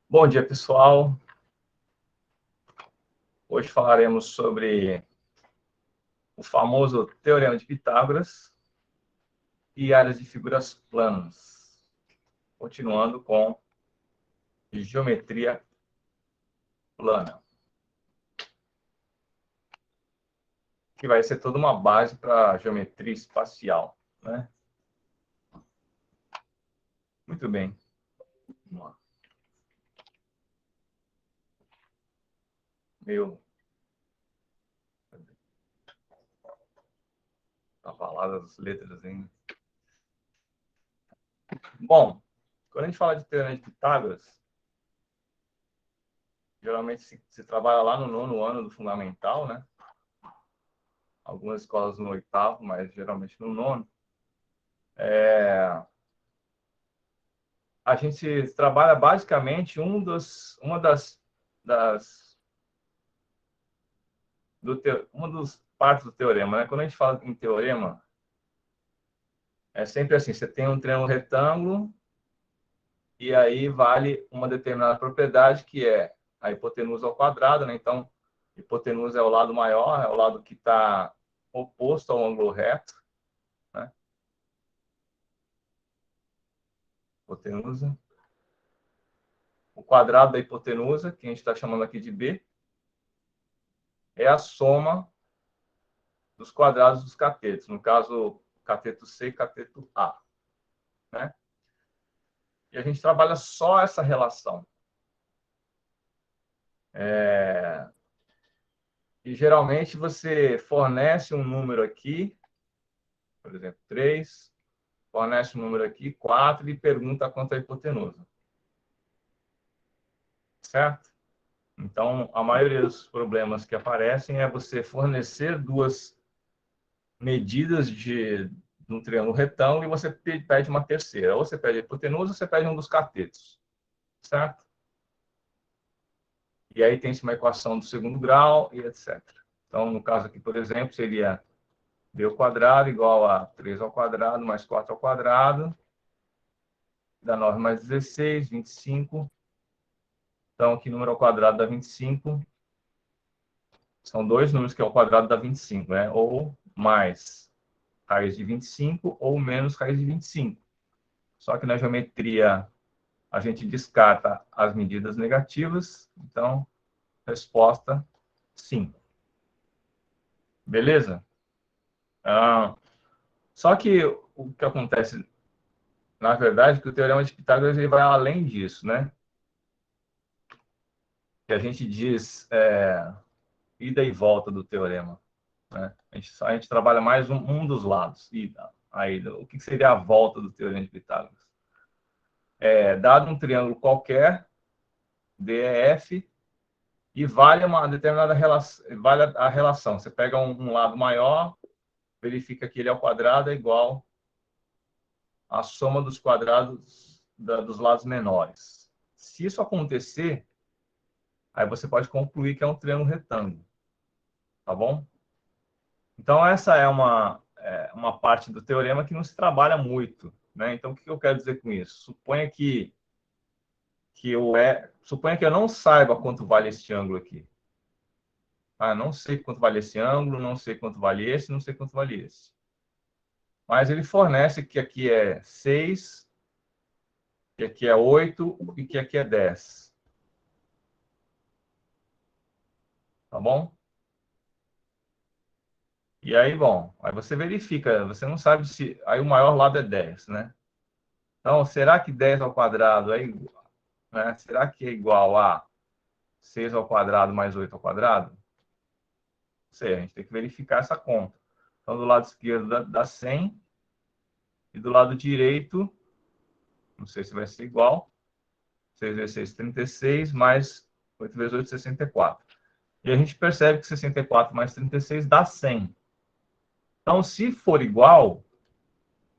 Bom dia, pessoal. Hoje falaremos sobre o famoso Teorema de Pitágoras e áreas de figuras planas. Continuando com geometria plana, que vai ser toda uma base para geometria espacial, né? Muito bem. Vamos lá. Meio avaladas as letras ainda. Bom, quando a gente fala de Teorema de Pitágoras, geralmente se trabalha lá no 9º ano do fundamental, né? Algumas escolas no 8º, mas geralmente no 9º. A gente trabalha basicamente uma uma das partes do teorema, né? Quando a gente fala em teorema, é sempre assim: você tem um triângulo retângulo e aí vale uma determinada propriedade que é a hipotenusa ao quadrado, né? Então, hipotenusa é o lado maior, é o lado que está oposto ao ângulo reto, né? Hipotenusa. O quadrado da hipotenusa, que a gente está chamando aqui de B, é a soma dos quadrados dos catetos, no caso, cateto C e cateto A, né? E a gente trabalha só essa relação. E geralmente você fornece um número aqui, por exemplo, 3, fornece um número aqui, 4, e pergunta quanto é a hipotenusa. Certo? Então, a maioria dos problemas que aparecem é você fornecer duas medidas de um triângulo retângulo e você pede uma terceira. Ou você pede a hipotenusa ou você pede um dos catetos. Certo? E aí tem-se uma equação do segundo grau e etc. Então, no caso aqui, por exemplo, seria b ao quadrado igual a 3 ao quadrado mais 4 ao quadrado, dá 9 mais 16, 25. Então, aqui número ao quadrado dá 25. São dois números que ao quadrado dá 25, né? Ou mais raiz de 25 ou menos raiz de 25. Só que na geometria a gente descarta as medidas negativas, então, resposta, sim. Beleza? Só que o que acontece, na verdade, é que o teorema de Pitágoras ele vai além disso, né? Que a gente diz ida e volta do teorema, né? A gente trabalha mais um dos lados, ida, a ida. O que seria a volta do teorema de Pitágoras? Dado um triângulo qualquer, DEF, e vale uma determinada relação, vale a relação. Você pega um lado maior, verifica que ele ao quadrado é igual à soma dos quadrados dos lados menores. Se isso acontecer, aí você pode concluir que é um triângulo retângulo, tá bom? Então, essa é uma parte do teorema que não se trabalha muito, né? Então, o que eu quero dizer com isso? Suponha que eu não saiba quanto vale este ângulo aqui. Não sei quanto vale esse ângulo, não sei quanto vale esse, não sei quanto vale esse. Mas ele fornece que aqui é 6, que aqui é 8 e que aqui é 10. Tá bom? E aí, bom, aí você verifica, você não sabe se... Aí o maior lado é 10, né? Então, será que 10 ao quadrado é igual, né? Será que é igual a 6 ao quadrado mais 8 ao quadrado? Não sei, a gente tem que verificar essa conta. Então, do lado esquerdo dá 100 e do lado direito, não sei se vai ser igual, 6 vezes 6, 36, mais 8 vezes 8, 64. E a gente percebe que 64 mais 36 dá 100. Então, se for igual,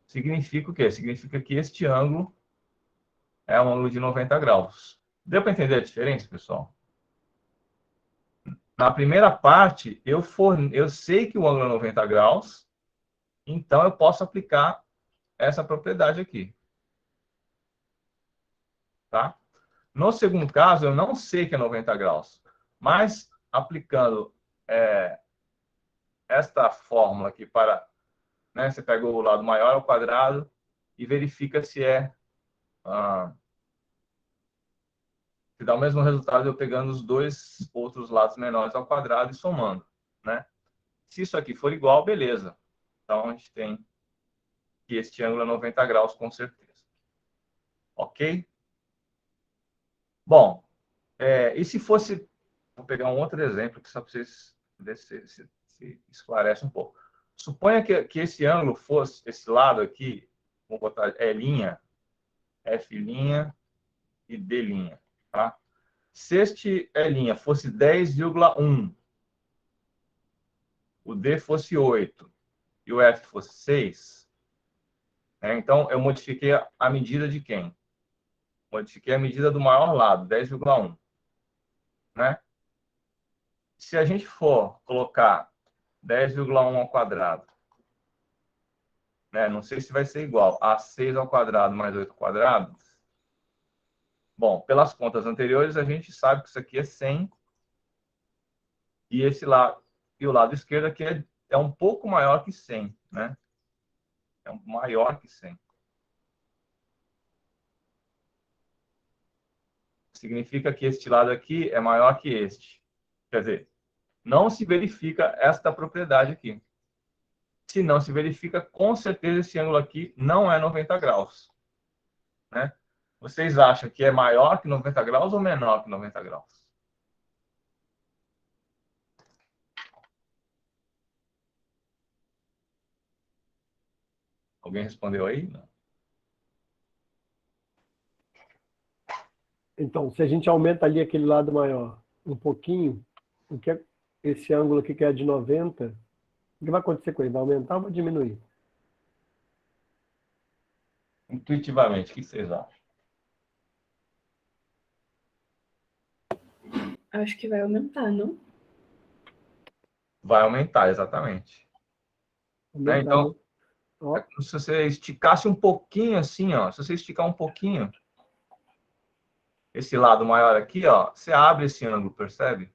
significa o quê? Significa que este ângulo é um ângulo de 90 graus. Deu para entender a diferença, pessoal? Na primeira parte, eu sei que o ângulo é 90 graus, então eu posso aplicar essa propriedade aqui. Tá? No segundo caso, eu não sei que é 90 graus, mas aplicando esta fórmula aqui para, né, você pega o lado maior ao quadrado e verifica se se dá o mesmo resultado eu pegando os dois outros lados menores ao quadrado e somando, né? Se isso aqui for igual, beleza. Então, a gente tem que este ângulo é 90 graus, com certeza. Ok? Bom, e se fosse... Vou pegar um outro exemplo, que só para vocês verem se esclarece um pouco. Suponha que esse ângulo fosse, esse lado aqui, vou botar E', F' e D', tá? Se este E' fosse 10,1, o D fosse 8 e o F fosse 6, então eu modifiquei a medida de quem? Modifiquei a medida do maior lado, 10,1, né? Se a gente for colocar 10,1 ao quadrado, né? Não sei se vai ser igual a 6 ao quadrado mais 8 ao quadrado. Bom, pelas contas anteriores, a gente sabe que isso aqui é 100 e esse lado e o lado esquerdo aqui é um pouco maior que 100, né? É maior que 100. Significa que este lado aqui é maior que este. Quer dizer, não se verifica esta propriedade aqui. Se não se verifica, com certeza esse ângulo aqui não é 90 graus, né? Vocês acham que é maior que 90 graus ou menor que 90 graus? Alguém respondeu aí? Não. Então, se a gente aumenta ali aquele lado maior um pouquinho, o que é esse ângulo aqui que é de 90, o que vai acontecer com ele? Vai aumentar ou vai diminuir? Intuitivamente, o que vocês acham? Acho que vai aumentar, não? Vai aumentar, exatamente. Né? Aumentar, Então, né? Ó, é como se você esticasse um pouquinho assim, ó. Se você esticar um pouquinho, esse lado maior aqui, ó, você abre esse ângulo, percebe?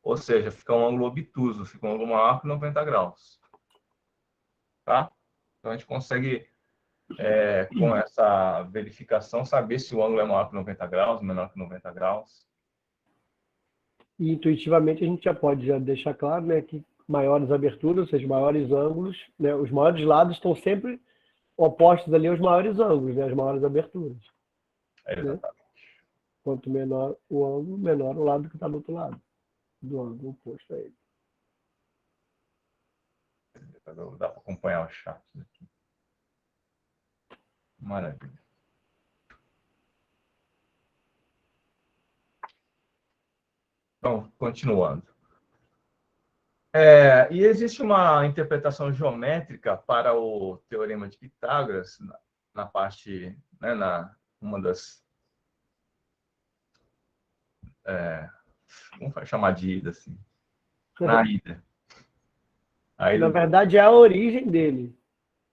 Ou seja, fica um ângulo obtuso, fica um ângulo maior que 90 graus. Tá? Então, a gente consegue, com essa verificação, saber se o ângulo é maior que 90 graus, menor que 90 graus. e intuitivamente a gente já pode já deixar claro, né, que maiores aberturas, ou seja, maiores ângulos, né, os maiores lados estão sempre opostos ali aos maiores ângulos, né, as maiores aberturas. Né? Exatamente. Quanto menor o ângulo, menor o lado que está do outro lado, do ângulo oposto a ele. Dá para acompanhar o chat aqui. Maravilha. Então, continuando. E existe uma interpretação geométrica para o Teorema de Pitágoras, na parte, né, uma das... vamos chamar de ida, assim. Na ida. Na verdade, é a origem dele.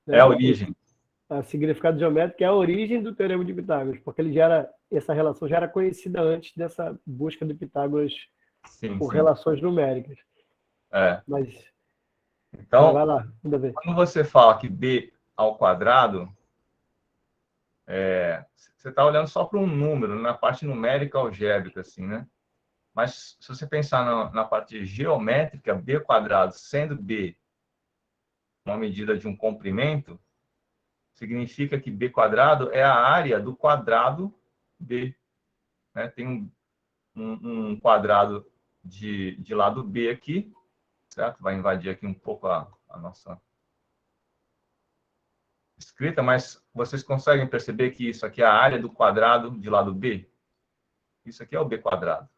Né? É a origem. O significado geométrico é a origem do Teorema de Pitágoras, porque essa relação já era conhecida antes dessa busca de Pitágoras por relações numéricas. Mas então, vai lá, manda ver. quando você fala que b ao quadrado, você está olhando só para um número, na parte numérica algébrica, assim, né? Mas se você pensar na parte geométrica, b quadrado, sendo b uma medida de um comprimento, significa que b quadrado é a área do quadrado b. Né? Tem um quadrado de lado b aqui, certo? Vai invadir aqui um pouco a nossa escrita, mas vocês conseguem perceber que isso aqui é a área do quadrado de lado b? Isso aqui é o b quadrado,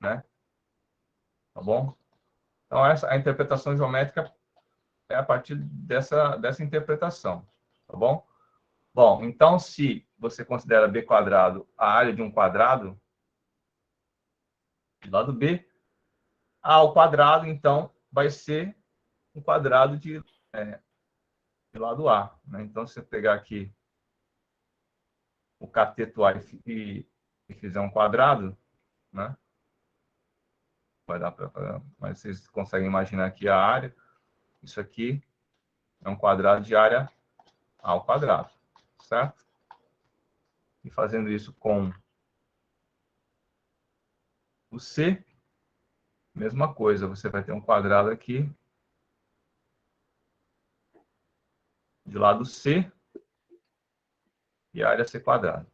né? Tá bom? Então, a interpretação geométrica é a partir dessa interpretação, tá bom? Bom, então, se você considera b quadrado a área de um quadrado de lado b, A ao quadrado, então, vai ser um quadrado de lado A. Né? Então, se você pegar aqui o cateto A e fizer um quadrado, né? Vai dar para... Mas vocês conseguem imaginar aqui a área. Isso aqui é um quadrado de área A ao quadrado, certo? E fazendo isso com o C, mesma coisa. Você vai ter um quadrado aqui de lado C e a área C quadrada.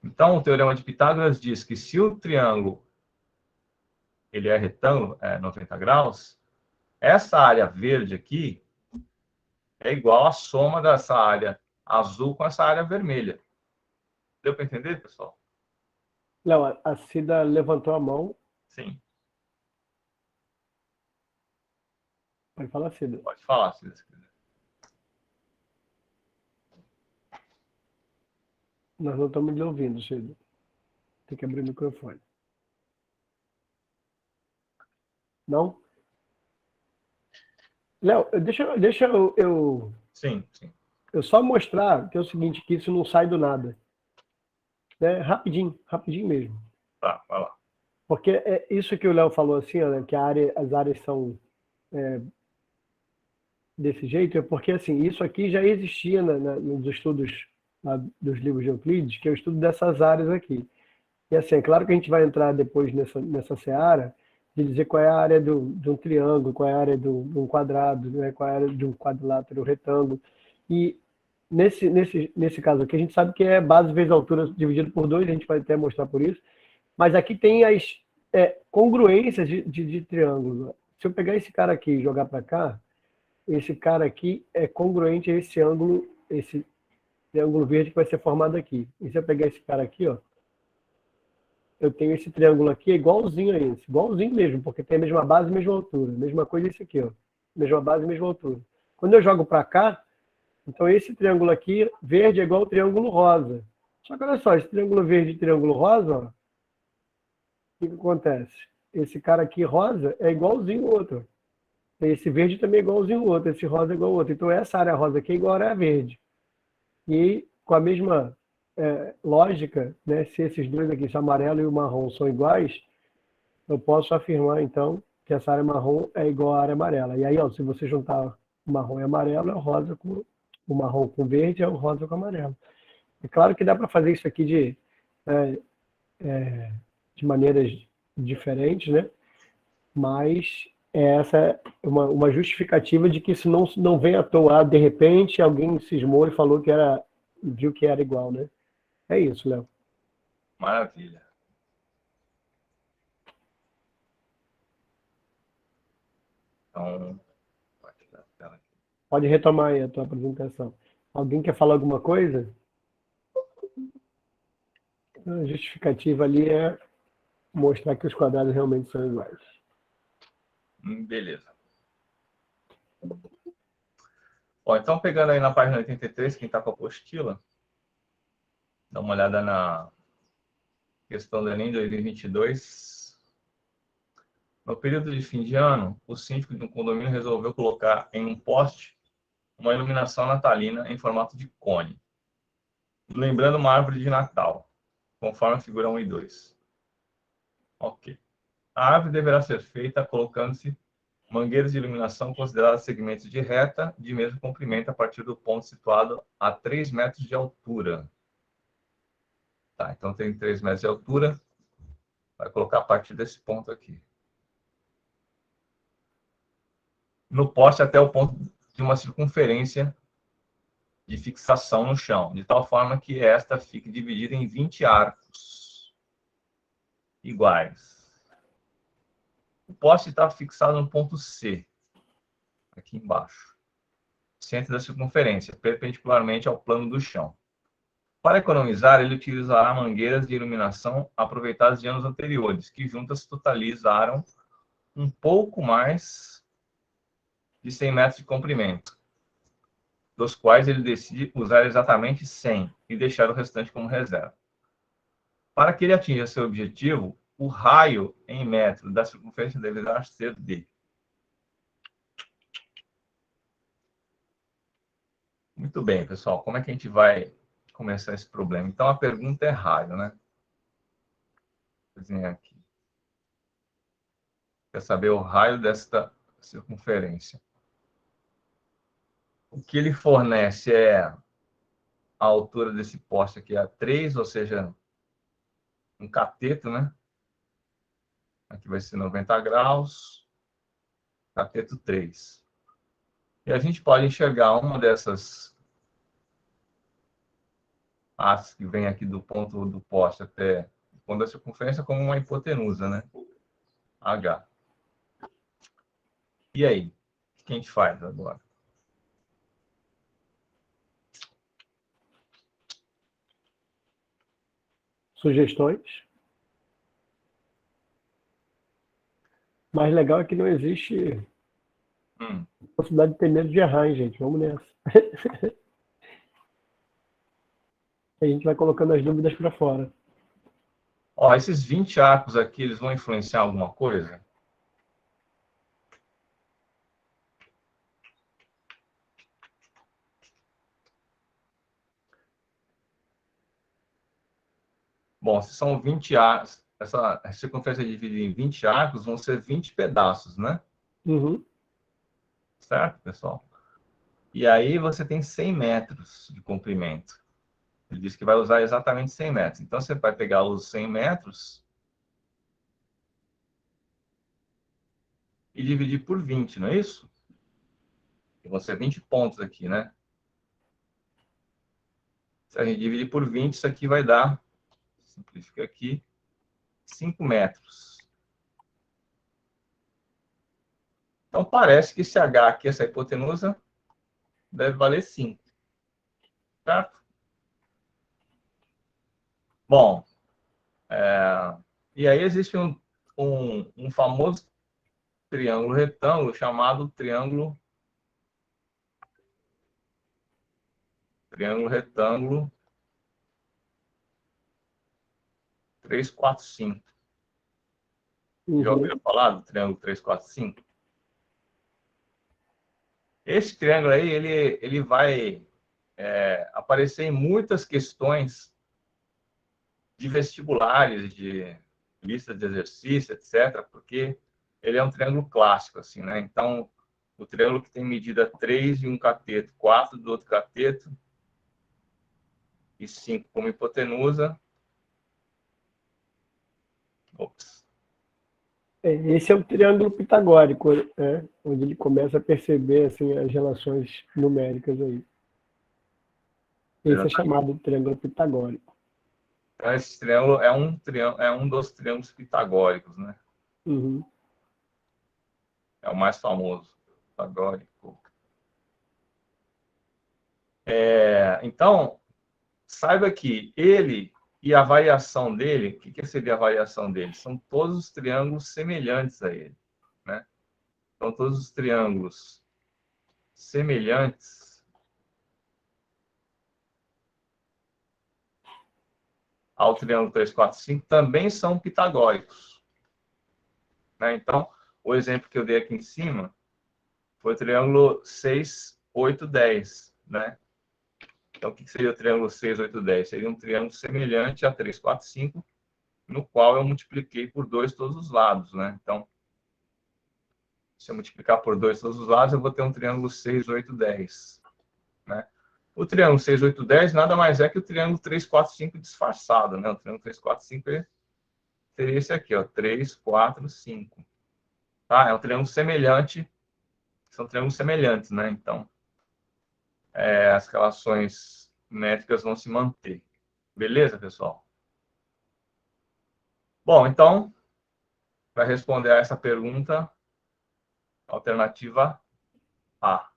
Então, o teorema de Pitágoras diz que se o triângulo ele é retângulo, é 90 graus, essa área verde aqui é igual à soma dessa área azul com essa área vermelha. Deu para entender, pessoal? Léo, a Cida levantou a mão. Sim. Pode falar, Cida. Pode falar, se você quiser. Nós não estamos lhe ouvindo, Cida. Tem que abrir o microfone. Não? Léo, deixa Sim, sim. eu só mostrar que é o seguinte, que isso não sai do nada. Né? Rapidinho mesmo. Tá, vai lá. Porque é isso que o Léo falou assim, ó, né, que as áreas são desse jeito, é porque assim, isso aqui já existia nos estudos dos livros de Euclides, que é o estudo dessas áreas aqui. E assim, é claro que a gente vai entrar depois nessa seara de dizer qual é a área de um triângulo, qual é a área de um quadrado, né, qual é a área de um quadrilátero retângulo. E nesse caso aqui, a gente sabe que é base vezes altura dividido por 2, a gente vai até mostrar por isso. Mas aqui tem as congruências de triângulo. Se eu pegar esse cara aqui e jogar para cá, esse cara aqui é congruente a esse triângulo verde que vai ser formado aqui. E se eu pegar esse cara aqui, ó, eu tenho esse triângulo aqui igualzinho a esse. Igualzinho mesmo, porque tem a mesma base e mesma altura. Mesma coisa esse aqui, ó. Mesma base e mesma altura. Quando eu jogo para cá, então esse triângulo aqui, verde, é igual ao triângulo rosa. Só que olha só, esse triângulo verde e triângulo rosa, ó, o que acontece? Esse cara aqui rosa é igualzinho ao outro. Esse verde também é igualzinho ao outro. Esse rosa é igual ao outro. Então essa área rosa aqui é igual à área verde. E com a mesma lógica, né, se esses dois aqui, se o amarelo e o marrom, são iguais, eu posso afirmar, então, que essa área marrom é igual à área amarela. E aí, ó, se você juntar o marrom e amarelo, é o rosa com o marrom com verde, é o rosa com amarelo. É claro que dá para fazer isso aqui de maneiras diferentes, né? Mas essa é uma justificativa de que isso não vem à toa. De repente, alguém cismou e falou que viu que era igual, né? É isso, Léo. Maravilha. Então, pode retomar aí a tua apresentação. Alguém quer falar alguma coisa? A justificativa ali é mostrar que os quadrados realmente são iguais. Beleza. Ó, então, pegando aí na página 83, quem está com a apostila, dá uma olhada na questão do Enem 2022. No período de fim de ano, o síndico de um condomínio resolveu colocar em um poste uma iluminação natalina em formato de cone, lembrando uma árvore de Natal, conforme a figura 1 e 2. Ok. A árvore deverá ser feita colocando-se mangueiras de iluminação consideradas segmentos de reta de mesmo comprimento a partir do ponto situado a 3 metros de altura. Tá, então tem 3 metros de altura, vai colocar a partir desse ponto aqui. No poste até o ponto de uma circunferência de fixação no chão, de tal forma que esta fique dividida em 20 arcos iguais. O poste está fixado no ponto C, aqui embaixo, centro da circunferência, perpendicularmente ao plano do chão. Para economizar, ele utilizará mangueiras de iluminação aproveitadas de anos anteriores, que juntas totalizaram um pouco mais de 100 metros de comprimento, dos quais ele decide usar exatamente 100 e deixar o restante como reserva. Para que ele atinja seu objetivo, o raio em metro da circunferência deverá ser D. Muito bem, pessoal. Como é que a gente vai começar esse problema. Então, a pergunta é raio, né? Vou desenhar aqui. Quer saber o raio desta circunferência. O que ele fornece é a altura desse poste aqui a 3, ou seja, um cateto, né? Aqui vai ser 90 graus, cateto 3. E a gente pode enxergar uma dessas hastes que vem aqui do ponto do poste até o ponto da circunferência como uma hipotenusa, né? H. E aí? O que a gente faz agora? Sugestões? Mais legal é que não existe possibilidade de ter medo de errar, hein, gente? Vamos nessa. A gente vai colocando as dúvidas para fora. Ó, esses 20 arcos aqui, eles vão influenciar alguma coisa? Bom, se são 20 arcos, essa circunferência dividida em 20 arcos, vão ser 20 pedaços, né? Uhum. Certo, pessoal? E aí você tem 100 metros de comprimento. Ele disse que vai usar exatamente 100 metros. Então, você vai pegar os 100 metros e dividir por 20, não é isso? E vão ser 20 pontos aqui, né? Se a gente dividir por 20, isso aqui vai dar, simplifica aqui, 5 metros. Então, parece que esse H aqui, essa hipotenusa, deve valer 5. Certo? Bom, e aí existe um famoso triângulo retângulo chamado triângulo retângulo 345. Já Uhum. ouviram falar do triângulo 345? Esse triângulo aí, ele vai aparecer em muitas questões de vestibulares, de listas de exercício, etc., porque ele é um triângulo clássico, assim, né? Então, o triângulo que tem medida 3 de um cateto, 4 do outro cateto e 5 como hipotenusa. Ops. Esse é o triângulo pitagórico, né? Onde ele começa a perceber assim, as relações numéricas aí. Esse é chamado de triângulo pitagórico. Então, esse triângulo é um dos triângulos pitagóricos, né? Uhum. É o mais famoso, pitagórico. Então, saiba que ele e a variação dele, o que seria a variação dele? São todos os triângulos semelhantes a ele, né? Então, todos os triângulos semelhantes ao triângulo 345 também são pitagóricos, né? Então, o exemplo que eu dei aqui em cima foi o triângulo 6, 8, 10, né? Então, o que seria o triângulo 6, 8, 10? Seria um triângulo semelhante a 3, 4, 5, no qual eu multipliquei por 2 todos os lados, né? Então, se eu multiplicar por 2 todos os lados, eu vou ter um triângulo 6, 8, 10, né? O triângulo 6, 8, 10 nada mais é que o triângulo 3, 4, 5 disfarçado, né? O triângulo 3, 4, 5 seria esse aqui, ó, 3, 4, 5. Tá? É um triângulo semelhante, são triângulos semelhantes, né? Então, as relações métricas vão se manter. Beleza, pessoal? Bom, então, para responder a essa pergunta, alternativa A.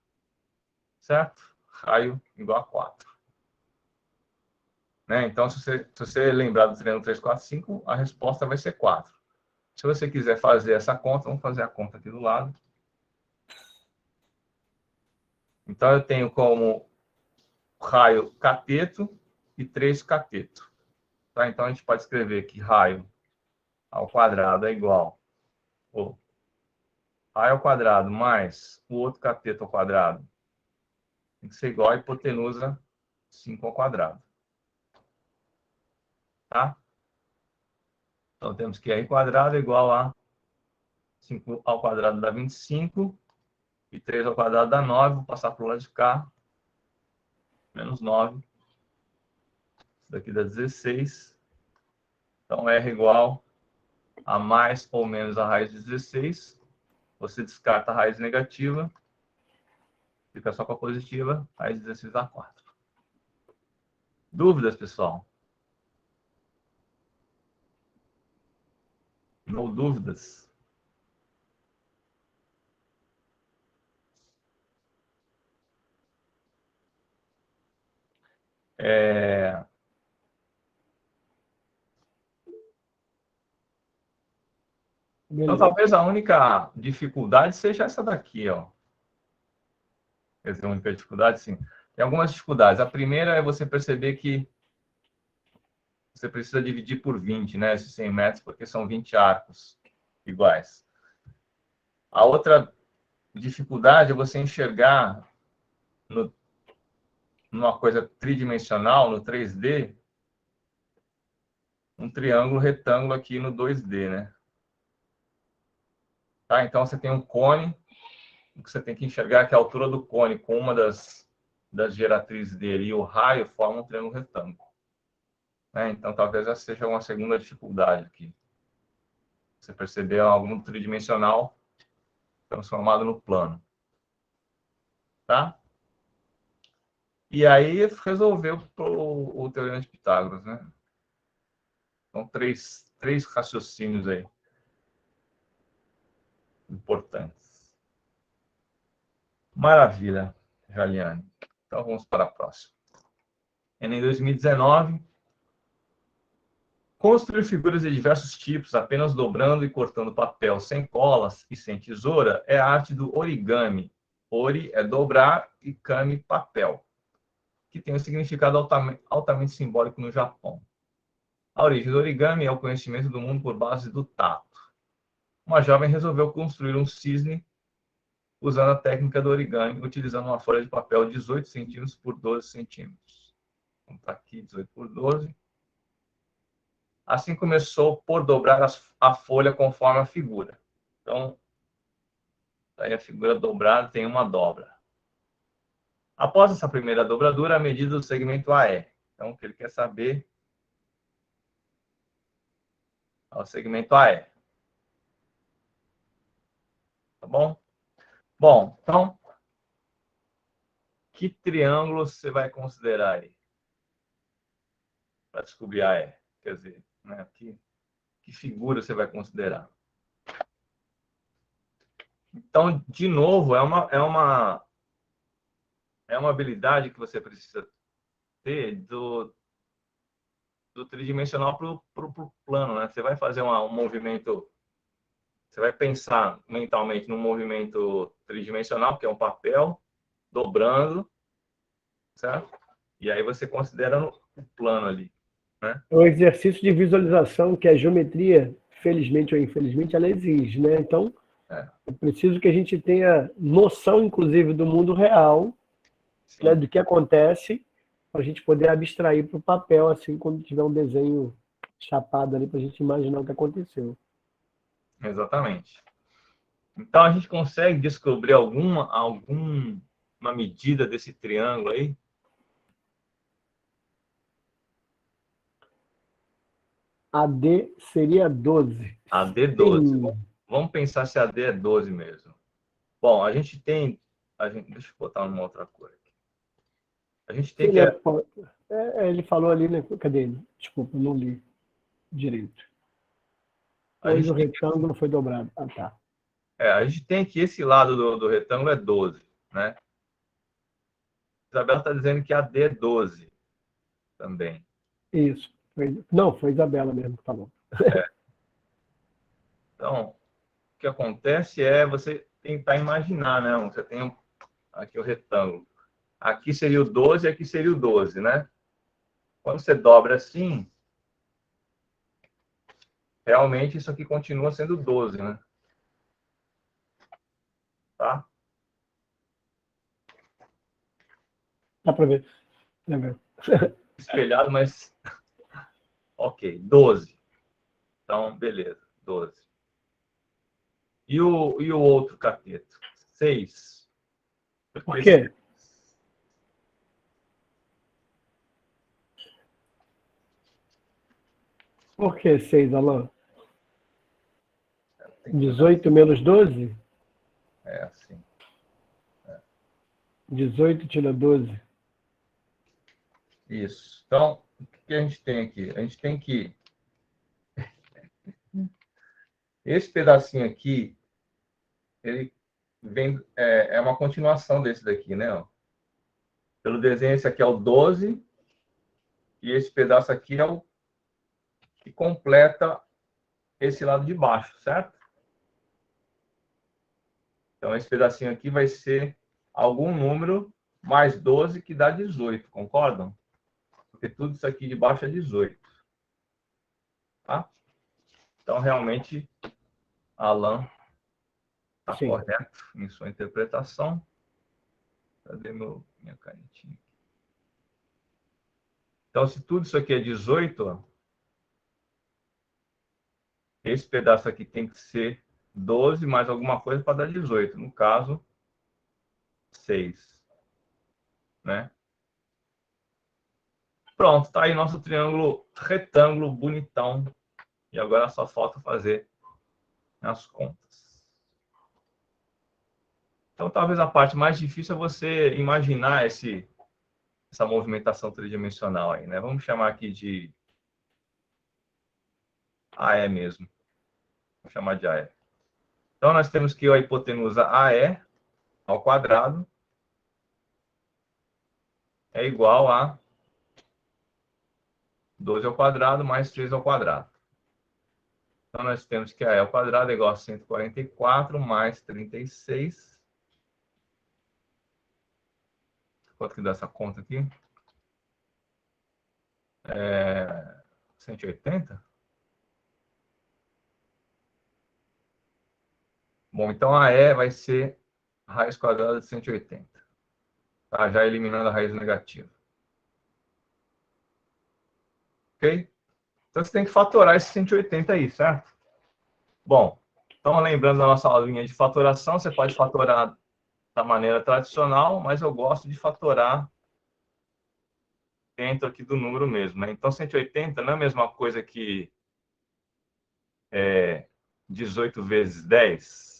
Certo? Raio igual a 4. Né? Então, se você lembrar do triângulo 3, 4, 5, a resposta vai ser 4. Se você quiser fazer essa conta, vamos fazer a conta aqui do lado. Então, eu tenho como raio cateto e 3 cateto. Tá? Então, a gente pode escrever que raio ao quadrado é igual raio ao quadrado mais o outro cateto ao quadrado tem que ser igual a hipotenusa 5 ao quadrado. tá? Então, temos que r quadrado é igual a 5 ao quadrado dá 25, e 3 ao quadrado dá 9, vou passar para o lado de cá, menos 9. Isso daqui dá 16. Então, r igual a mais ou menos a raiz de 16. Você descarta a raiz negativa, fica só com a positiva, raiz de 16 dá 4. Dúvidas, pessoal? Não dúvidas? Então, Beleza. talvez a única dificuldade seja essa daqui, ó. Quer dizer, a única dificuldade, sim. Tem algumas dificuldades. A primeira é você perceber que você precisa dividir por 20, né? Esses 100 metros, porque são 20 arcos iguais. A outra dificuldade é você enxergar numa coisa tridimensional, no 3D, um triângulo retângulo aqui no 2D, né? Tá? Então, você tem um cone, o que você tem que enxergar é que a altura do cone com uma das geratrizes dele e o raio formam um triângulo retângulo. Né? Então, talvez essa seja uma segunda dificuldade aqui. Você perceber algum tridimensional transformado no plano. Tá? E aí, resolveu o teorema de Pitágoras, né? Então, três raciocínios aí importantes. Maravilha, Jaliane. Então, vamos para a próxima. Em 2019, construir figuras de diversos tipos, apenas dobrando e cortando papel sem colas e sem tesoura, é a arte do origami. Ori é dobrar e kami, papel, que tem um significado altamente simbólico no Japão. A origem do origami é o conhecimento do mundo por base do tato. Uma jovem resolveu construir um cisne usando a técnica do origami, utilizando uma folha de papel 18 centímetros por 12 centímetros. Então, está aqui 18 por 12. Assim começou por dobrar a folha conforme a figura. Então, aí a figura dobrada tem uma dobra. Após essa primeira dobradura, a medida do segmento AE. Então, o que ele quer saber é o segmento AE. Tá bom? Bom, então, que triângulo você vai considerar aí para descobrir AE? Quer dizer, né, que figura você vai considerar? Então, de novo, é uma habilidade que você precisa ter do tridimensional para o plano, né? Você vai fazer um movimento, você vai pensar mentalmente num movimento tridimensional, que é um papel, dobrando, certo? E aí você considera o plano ali, né? É um exercício de visualização que a geometria, felizmente ou infelizmente, ela exige, né? Então, é preciso que a gente tenha noção, inclusive, do mundo real, né, do que acontece, para a gente poder abstrair para o papel, assim, quando tiver um desenho chapado ali, para a gente imaginar o que aconteceu. Exatamente. Então, a gente consegue descobrir alguma medida desse triângulo aí? AD seria 12. AD 12. Vamos pensar se AD é 12 mesmo. Bom, a gente tem... deixa eu botar uma outra cor aqui. A gente tem que... Ele falou ali, né? Cadê ele? Desculpa, não li direito. Hoje o retângulo foi dobrado. Ah, tá. A gente tem que esse lado do retângulo é 12, né? Isabela está dizendo que AD é 12 também. Isso. Não, foi Isabela mesmo que falou. Então, o que acontece é você tentar imaginar, né? Você tem aqui o retângulo. Aqui seria o 12 e aqui seria o 12, né? Quando você dobra assim, realmente isso aqui continua sendo 12, né? Tá? Dá para ver. Espelhado, mas Ok, 12. Então, beleza, 12. E o outro cateto? 6. Por quê? Por que 6, Alan? 18 menos 12? É assim. 18 tira 12. Isso. Então, o que a gente tem aqui? A gente tem que... Esse pedacinho aqui, ele vem... É uma continuação desse daqui, né? Ó. Pelo desenho, esse aqui é o 12. E esse pedaço aqui é o que completa esse lado de baixo, certo? Então, esse pedacinho aqui vai ser algum número mais 12 que dá 18, concordam? Porque tudo isso aqui de baixo é 18. Tá? Então, realmente, Alan está correto em sua interpretação. Cadê minha canetinha? Então, se tudo isso aqui é 18, ó, esse pedaço aqui tem que ser 12 mais alguma coisa para dar 18. No caso, 6. Né? Pronto, tá aí nosso triângulo retângulo bonitão. E agora só falta fazer as contas. Então, talvez a parte mais difícil é você imaginar essa movimentação tridimensional aí, né? Vamos chamar aqui de AE mesmo. Vou chamar de AE. Então, nós temos que a hipotenusa AE ao quadrado é igual a 12 ao quadrado mais 3 ao quadrado. Então, nós temos que AE ao quadrado é igual a 144 mais 36. Quanto que dá essa conta aqui? 180? Bom, então a E vai ser raiz quadrada de 180. Tá? Já eliminando a raiz negativa. Ok? Então você tem que fatorar esse 180 aí, certo? Bom, então lembrando da nossa aulinha de fatoração, você pode fatorar da maneira tradicional, mas eu gosto de fatorar dentro aqui do número mesmo. Né? Então 180 não é a mesma coisa que 18 vezes 10.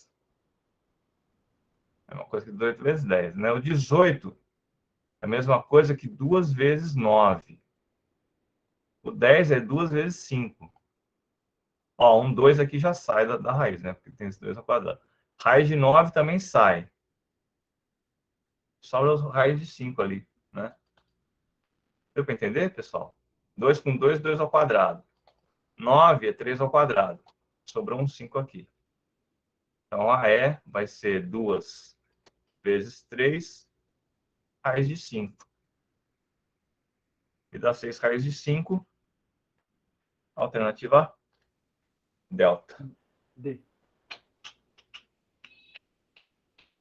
É uma coisa que 18 vezes 10. Né? O 18 é a mesma coisa que 2 vezes 9. O 10 é 2 vezes 5. Ó, 2 aqui já sai da raiz, né? Porque tem esse 2 ao quadrado. Raiz de 9 também sai. Sobra a raiz de 5 ali, né? Deu para entender, pessoal? 2 com 2, 2 ao quadrado. 9 é 3 ao quadrado. Sobrou um 5 aqui. Então, a E vai ser 2 vezes 3, raiz de 5. E dá 6 raiz de 5. Alternativa delta. D.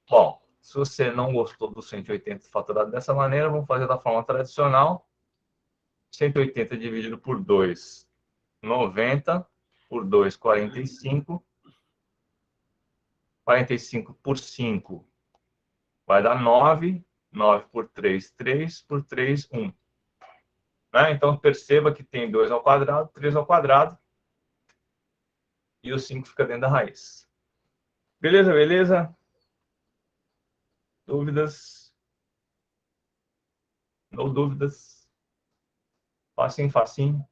Bom, se você não gostou do 180 fatorado dessa maneira, vamos fazer da forma tradicional. 180 dividido por 2, 90. Por 2, 45. 45 por 5 vai dar 9. 9 por 3, 3. Por 3, 1. Né? Então, perceba que tem 2 ao quadrado, 3 ao quadrado. E o 5 fica dentro da raiz. Beleza, beleza? Dúvidas? Não dúvidas? Facinho, facinho.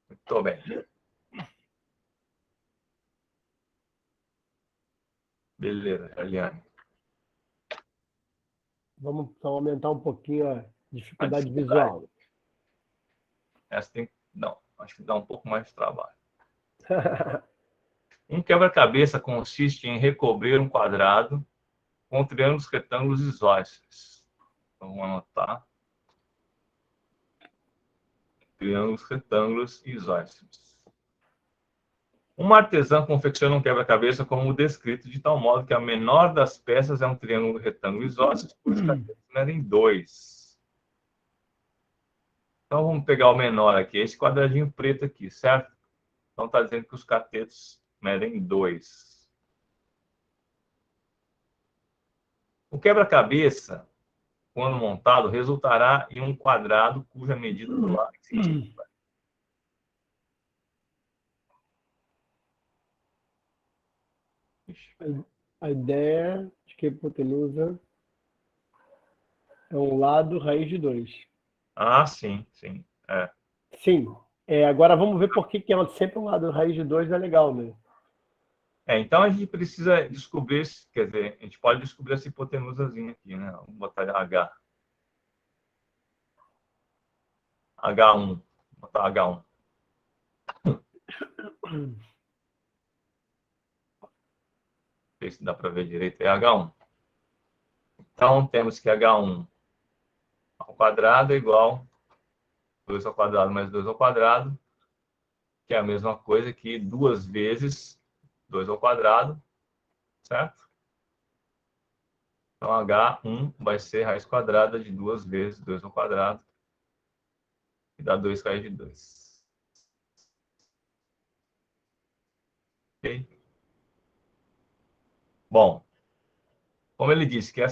Muito bem. Beleza, Eliane. Vamos só aumentar um pouquinho a dificuldade A dificuldade. visual. Essa tem... Não, acho que dá um pouco mais de trabalho. Um quebra-cabeça consiste em recobrir um quadrado com triângulos retângulos isósceles. Então, vamos anotar. Triângulos retângulos isósceles. Um artesão confecciona um quebra-cabeça como descrito, de tal modo que a menor das peças é um triângulo retângulo isósceles, cujos cabeças medem 2. Então, vamos pegar o menor aqui, esse quadradinho preto aqui, certo? Então, está dizendo que os catetos medem 2. O quebra-cabeça, quando montado, resultará em um quadrado cuja medida do lado é centímetro. A ideia de que a hipotenusa é um lado raiz de 2. Ah, sim, sim. É. Sim. Agora vamos ver por que sempre um lado raiz de 2 é legal, né? Então, a gente precisa descobrir, quer dizer, a gente pode descobrir essa hipotenusazinha aqui, né? Vamos botar H. H1. Vou botar H1. Não sei se dá para ver direito. É H1. Então, temos que H1 ao quadrado é igual 2 ao quadrado mais 2 ao quadrado, que é a mesma coisa que 2 vezes 2 ao quadrado, certo? Então, H1 vai ser raiz quadrada de 2 vezes 2 ao quadrado, que dá 2 raiz de 2. Ok? Bom, como ele disse que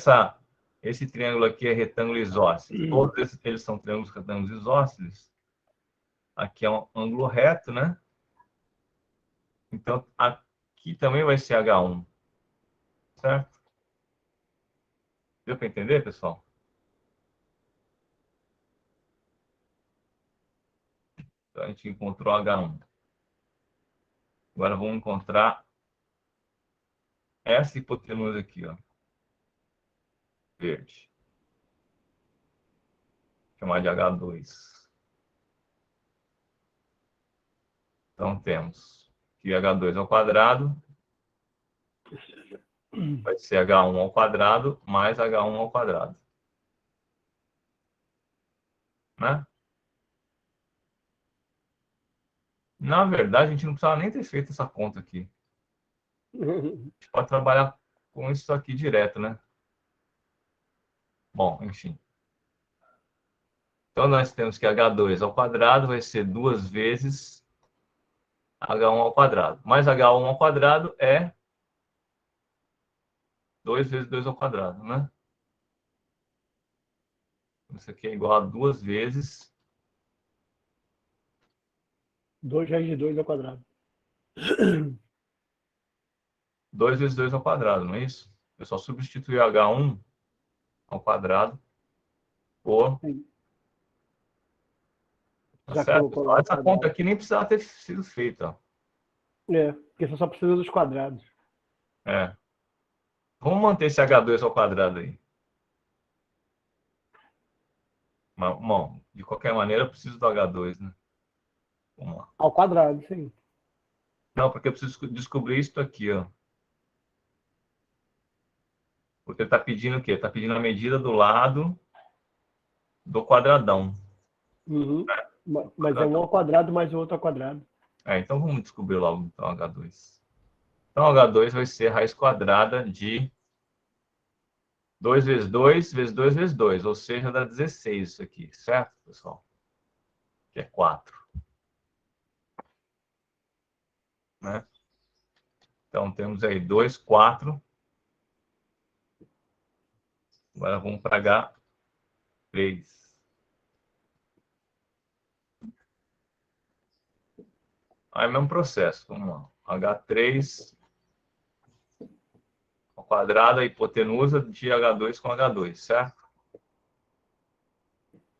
esse triângulo aqui é retângulo isósceles, todos eles são triângulos retângulos isósceles, aqui é um ângulo reto, né? Então, aqui também vai ser H1, certo? Deu para entender, pessoal? Então, a gente encontrou H1. Agora vamos encontrar essa hipotenusa aqui, ó, verde. Chamar de H2. Então, temos que H2 ao quadrado vai ser H1 ao quadrado mais H1 ao quadrado. Né? Na verdade, a gente não precisava nem ter feito essa conta aqui. A gente pode trabalhar com isso aqui direto, né? Bom, enfim. Então, nós temos que H2 ao quadrado vai ser 2 vezes H1 ao quadrado. Mais H1 ao quadrado é 2 vezes 2 ao quadrado, né? Isso aqui é igual a 2 vezes 2 raiz de 2 ao quadrado. 2 vezes 2 ao quadrado, não é isso? Eu só substituir H1 ao quadrado por... Sim. Tá Já certo, colocou lá pessoal? no Essa conta quadrado. aqui nem precisava ter sido feita. Porque você só precisa dos quadrados. É. Vamos manter esse H2 ao quadrado aí. Mas, bom, de qualquer maneira, eu preciso do H2, né? Vamos lá. Ao quadrado, sim. Não, porque eu preciso descobrir isso aqui, ó. Porque ele está pedindo o quê? Está pedindo a medida do lado do quadradão. Uhum. Mas é um Quadradão. ao quadrado mais o outro ao quadrado. Então vamos descobrir logo então, H2. Então H2 vai ser raiz quadrada de 2 vezes 2 vezes 2 vezes 2, ou seja, dá 16 isso aqui, certo, pessoal? Que é 4. Né? Então temos aí 2, 4. Agora vamos para H3. Aí mesmo processo, vamos lá. H3 ao quadrado, a hipotenusa de H2 com H2, certo?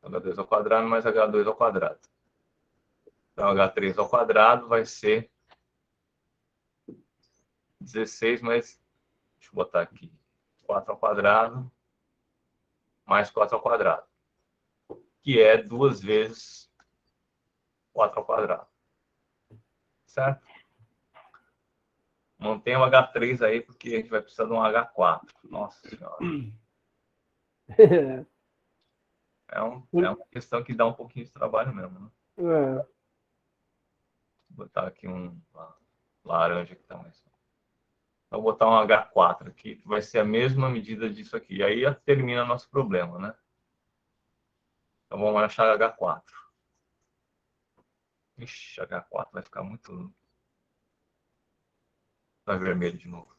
H2 ao quadrado mais H2 ao quadrado. Então, H3 ao quadrado vai ser 16 mais, deixa eu botar aqui, 4 ao quadrado mais 4 ao quadrado, que é 2 vezes 4 ao quadrado. Certo? Mantenha o H3 aí, porque a gente vai precisar de um H4. Nossa Senhora. É uma questão que dá um pouquinho de trabalho mesmo, né? É. Vou botar aqui um laranja que tá mais. Vou botar um H4 aqui, que vai ser a mesma medida disso aqui. E aí termina nosso problema, né? Então vamos achar H4. Ixi, H4 vai ficar muito... Vai vermelho de novo.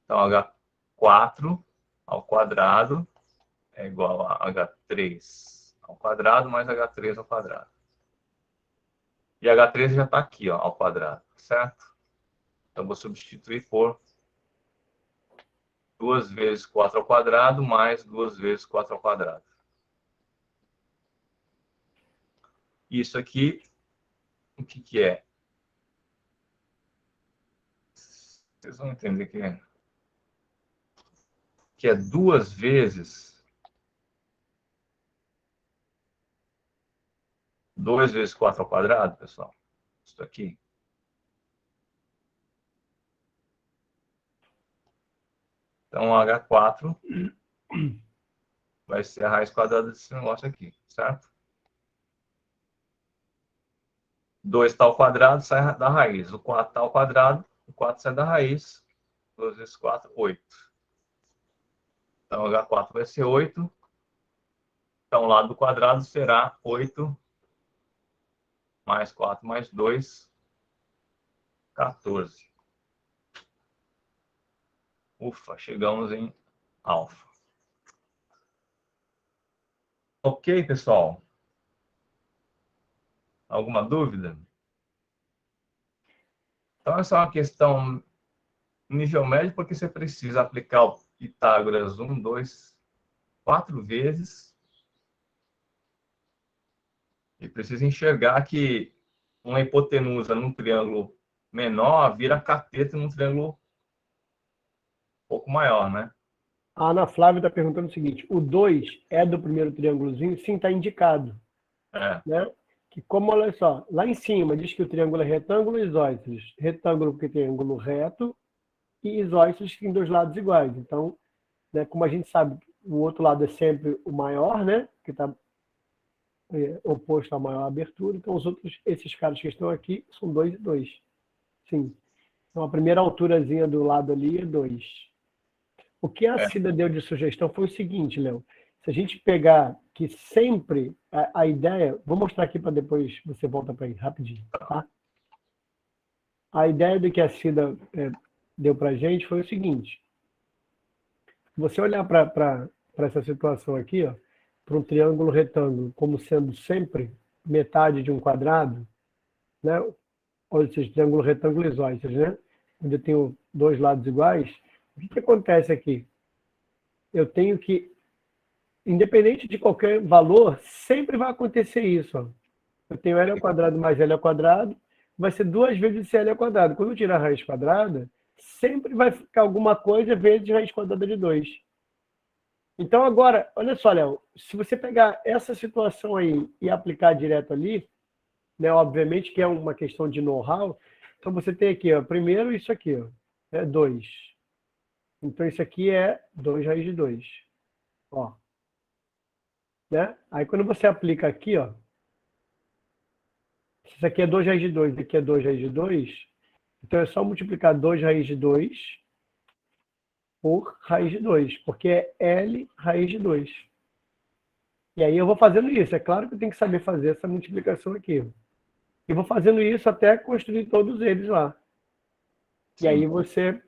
Então, H4 ao quadrado é igual a H3 ao quadrado mais H3 ao quadrado. E H3 já está aqui, ó, ao quadrado, certo? Então, vou substituir por 2 vezes 4 ao quadrado mais 2 vezes 4 ao quadrado. Isso aqui, o que que é? Vocês vão entender que é 2 vezes 2 vezes 4 ao quadrado, pessoal. Isso aqui. Então, H4 vai ser a raiz quadrada desse negócio aqui, certo? 2 está ao quadrado, sai da raiz. O 4 está ao quadrado, o 4 sai da raiz. 2 vezes 4, 8. Então, H4 vai ser 8. Então, o lado do quadrado será 8 mais 4 mais 2, 14. Ufa, chegamos em alfa. Ok, pessoal? Alguma dúvida? Então, essa é uma questão nível médio, porque você precisa aplicar o Pitágoras 1, 2, 4 vezes. E precisa enxergar que uma hipotenusa num triângulo menor vira cateto num triângulo um pouco maior, né? A Ana Flávia está perguntando o seguinte: o 2 é do primeiro triângulozinho? Sim, está indicado. É, Né? Que como, olha só, lá em cima diz que o triângulo é retângulo e isósceles. Retângulo porque tem ângulo reto e isósceles que tem dois lados iguais. Então, né, como a gente sabe, o outro lado é sempre o maior, né? Que está oposto à maior abertura. Então, os outros, esses caras que estão aqui, são 2 e 2. Sim. Então, a primeira alturazinha do lado ali é 2. O que a Cida deu de sugestão foi o seguinte, Léo. Se a gente pegar que sempre a ideia... Vou mostrar aqui para depois você volta para aí, rapidinho. Tá? A ideia do que a Cida deu para a gente foi o seguinte. Se você olhar para essa situação aqui, ó, para um triângulo retângulo como sendo sempre metade de um quadrado, né? Ou seja, triângulo retângulo isósceles, né? Onde eu tenho dois lados iguais, o que acontece aqui? Eu tenho que, independente de qualquer valor, sempre vai acontecer isso. Ó. Eu tenho L ao quadrado mais L ao quadrado, vai ser 2 vezes L ao quadrado. Quando eu tirar a raiz quadrada, sempre vai ficar alguma coisa vezes raiz quadrada de 2. Então, agora, olha só, Léo, se você pegar essa situação aí e aplicar direto ali, né, obviamente que é uma questão de know-how, então você tem aqui, ó, primeiro isso aqui, ó, é 2. Então, isso aqui é 2 raiz de 2. Ó. Né? Aí, quando você aplica aqui, ó, isso aqui é 2 raiz de 2, aqui é 2 raiz de 2, então é só multiplicar 2 raiz de 2 por raiz de 2, porque é L raiz de 2. E aí eu vou fazendo isso. É claro que eu tenho que saber fazer essa multiplicação aqui. E vou fazendo isso até construir todos eles lá. Sim. E aí você,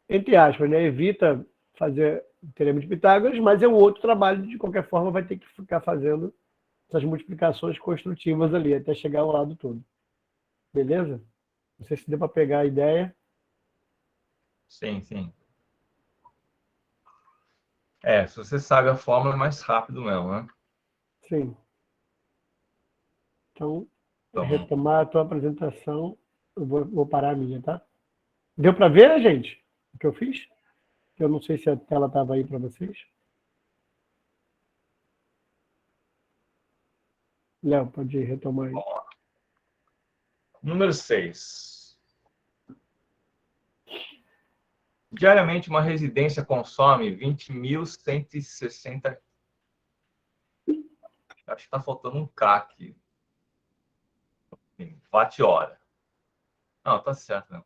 entre aspas, né, evita fazer o teorema de Pitágoras, mas é um outro trabalho, de qualquer forma, vai ter que ficar fazendo essas multiplicações construtivas ali, até chegar ao lado todo. Beleza? Não sei se deu para pegar a ideia. sim, sim. Se você sabe a fórmula, é mais rápido mesmo, né? Sim. Então, retomar a tua apresentação. Eu vou parar a minha, tá? Deu para ver, gente, o que eu fiz? Eu não sei se a tela estava aí para vocês. Léo, pode retomar aí. Número 6. Diariamente, uma residência consome 20.160. Acho que está faltando um K aqui. Watt-hora. Não, tá certo, não.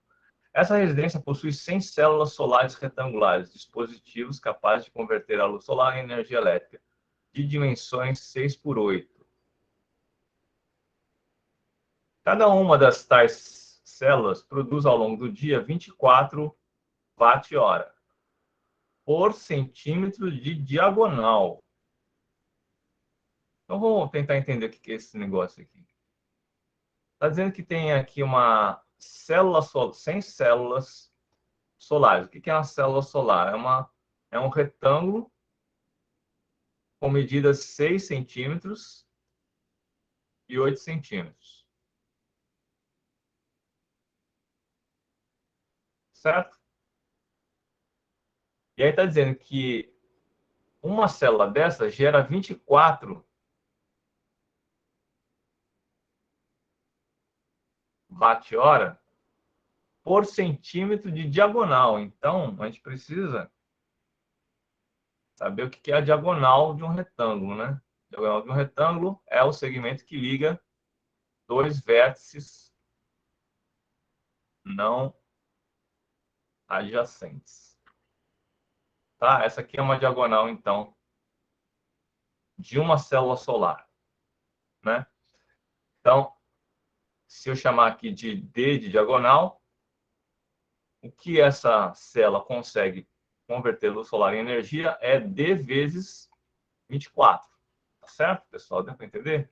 Essa residência possui 100 células solares retangulares, dispositivos capazes de converter a luz solar em energia elétrica, de dimensões 6 por 8. Cada uma das tais células produz ao longo do dia 24 watt-hora por centímetro de diagonal. Então, vamos tentar entender o que é esse negócio aqui. Está dizendo que tem aqui uma célula 100 células solares. O que é uma célula solar? É um retângulo com medidas 6 centímetros e 8 centímetros. Certo? E aí está dizendo que uma célula dessa gera 24 watt-hora por centímetro de diagonal. Então, a gente precisa saber o que é a diagonal de um retângulo, né? A diagonal de um retângulo é o segmento que liga dois vértices não adjacentes. Tá? Essa aqui é uma diagonal, então, de uma célula solar, né? Então, se eu chamar aqui de D de diagonal, o que essa célula consegue converter luz solar em energia é D vezes 24. Tá certo, pessoal? Deu para entender?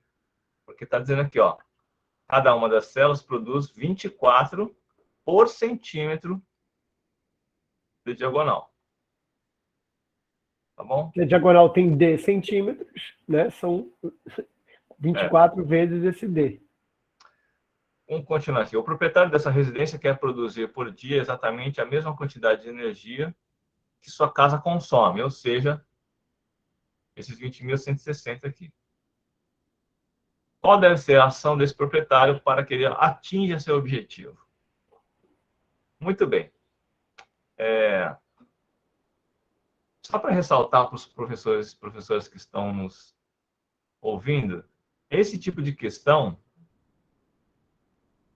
Porque está dizendo aqui, ó, cada uma das células produz 24 por centímetro de diagonal. Tá bom? A diagonal tem D centímetros, né? São 24 vezes esse D. Vamos continuar aqui. O proprietário dessa residência quer produzir por dia exatamente a mesma quantidade de energia que sua casa consome, ou seja, esses 20.160 aqui. Qual deve ser a ação desse proprietário para que ele atinja seu objetivo? Muito bem. Só para ressaltar para os professores e professoras que estão nos ouvindo, esse tipo de questão,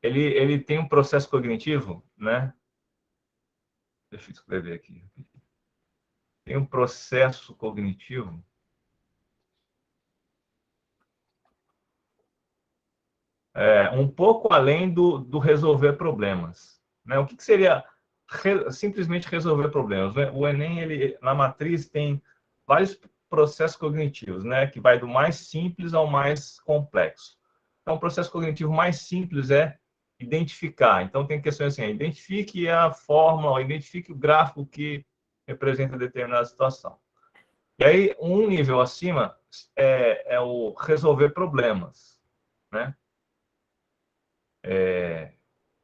ele tem um processo cognitivo, né? Deixa eu escrever aqui. Tem um processo cognitivo um pouco além do resolver problemas, né? O que seria simplesmente resolver problemas, né? O Enem, ele, na matriz, tem vários processos cognitivos, né? Que vai do mais simples ao mais complexo. Então, o processo cognitivo mais simples é identificar. Então, tem questões assim, identifique a fórmula, identifique o gráfico que representa determinada situação. E aí, um nível acima é o resolver problemas, né?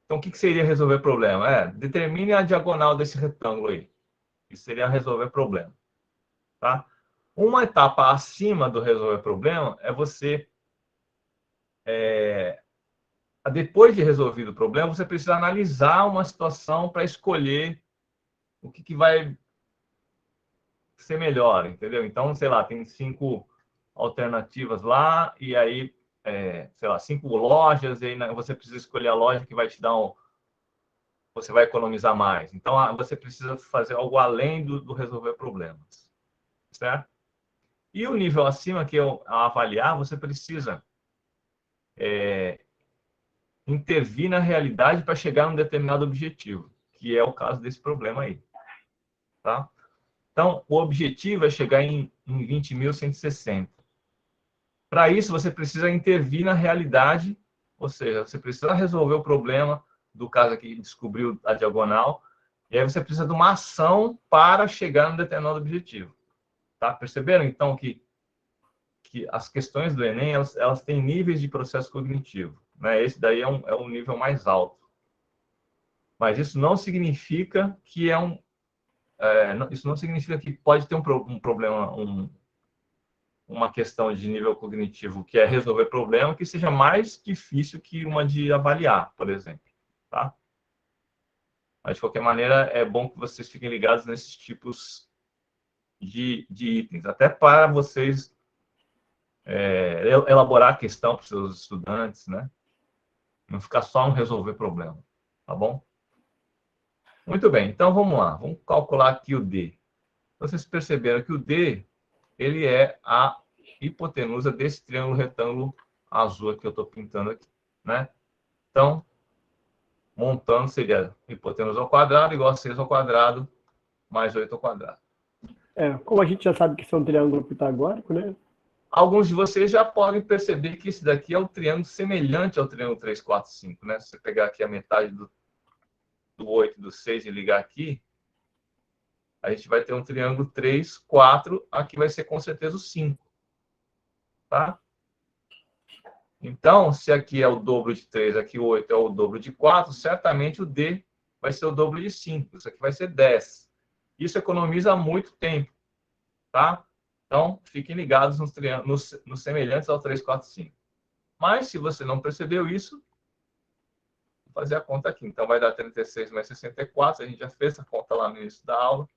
Então, o que seria resolver problema? Determine a diagonal desse retângulo aí. Isso seria resolver problema. Tá? Uma etapa acima do resolver problema é você, depois de resolvido o problema, você precisa analisar uma situação para escolher o que vai ser melhor, entendeu? Então, sei lá, tem 5 alternativas lá, e aí, sei lá, 5 lojas, e aí você precisa escolher a loja que vai te dar você vai economizar mais. Então, você precisa fazer algo além do resolver problemas, certo? E o nível acima, que é a avaliar, você precisa intervir na realidade para chegar a um determinado objetivo, que é o caso desse problema aí, tá? Então, o objetivo é chegar em 20.160. Para isso, você precisa intervir na realidade, ou seja, você precisa resolver o problema do caso aqui que descobriu a diagonal, e aí você precisa de uma ação para chegar a um determinado objetivo. Tá? Perceberam, então, que as questões do Enem, elas têm níveis de processo cognitivo. Né? Esse daí é um nível mais alto. Mas isso não significa que isso não significa que pode ter um problema, uma questão de nível cognitivo que é resolver problema que seja mais difícil que uma de avaliar, por exemplo. Tá? Mas, de qualquer maneira, é bom que vocês fiquem ligados nesses tipos de itens, até para vocês elaborar a questão para os seus estudantes, né? Não ficar só no resolver problema, tá bom? Muito bem, então vamos lá, vamos calcular aqui o D. Vocês perceberam que o D, ele é a hipotenusa desse triângulo retângulo azul que eu estou pintando aqui, né? Então, montando seria hipotenusa ao quadrado igual a 6 ao quadrado mais 8 ao quadrado. Como a gente já sabe que isso é um triângulo pitagórico, né? Alguns de vocês já podem perceber que esse daqui é um triângulo semelhante ao triângulo 3, 4, 5, né? Se você pegar aqui a metade do 8 e do 6 e ligar aqui, a gente vai ter um triângulo 3, 4, aqui vai ser com certeza o 5. Tá? Então, se aqui é o dobro de 3, aqui o 8 é o dobro de 4, certamente o D vai ser o dobro de 5. Isso aqui vai ser 10. Isso economiza muito tempo. Tá? Então, fiquem ligados nos semelhantes ao 3, 4, 5. Mas, se você não percebeu isso, vou fazer a conta aqui. Então, vai dar 36 mais 64. A gente já fez essa conta lá no início da aula.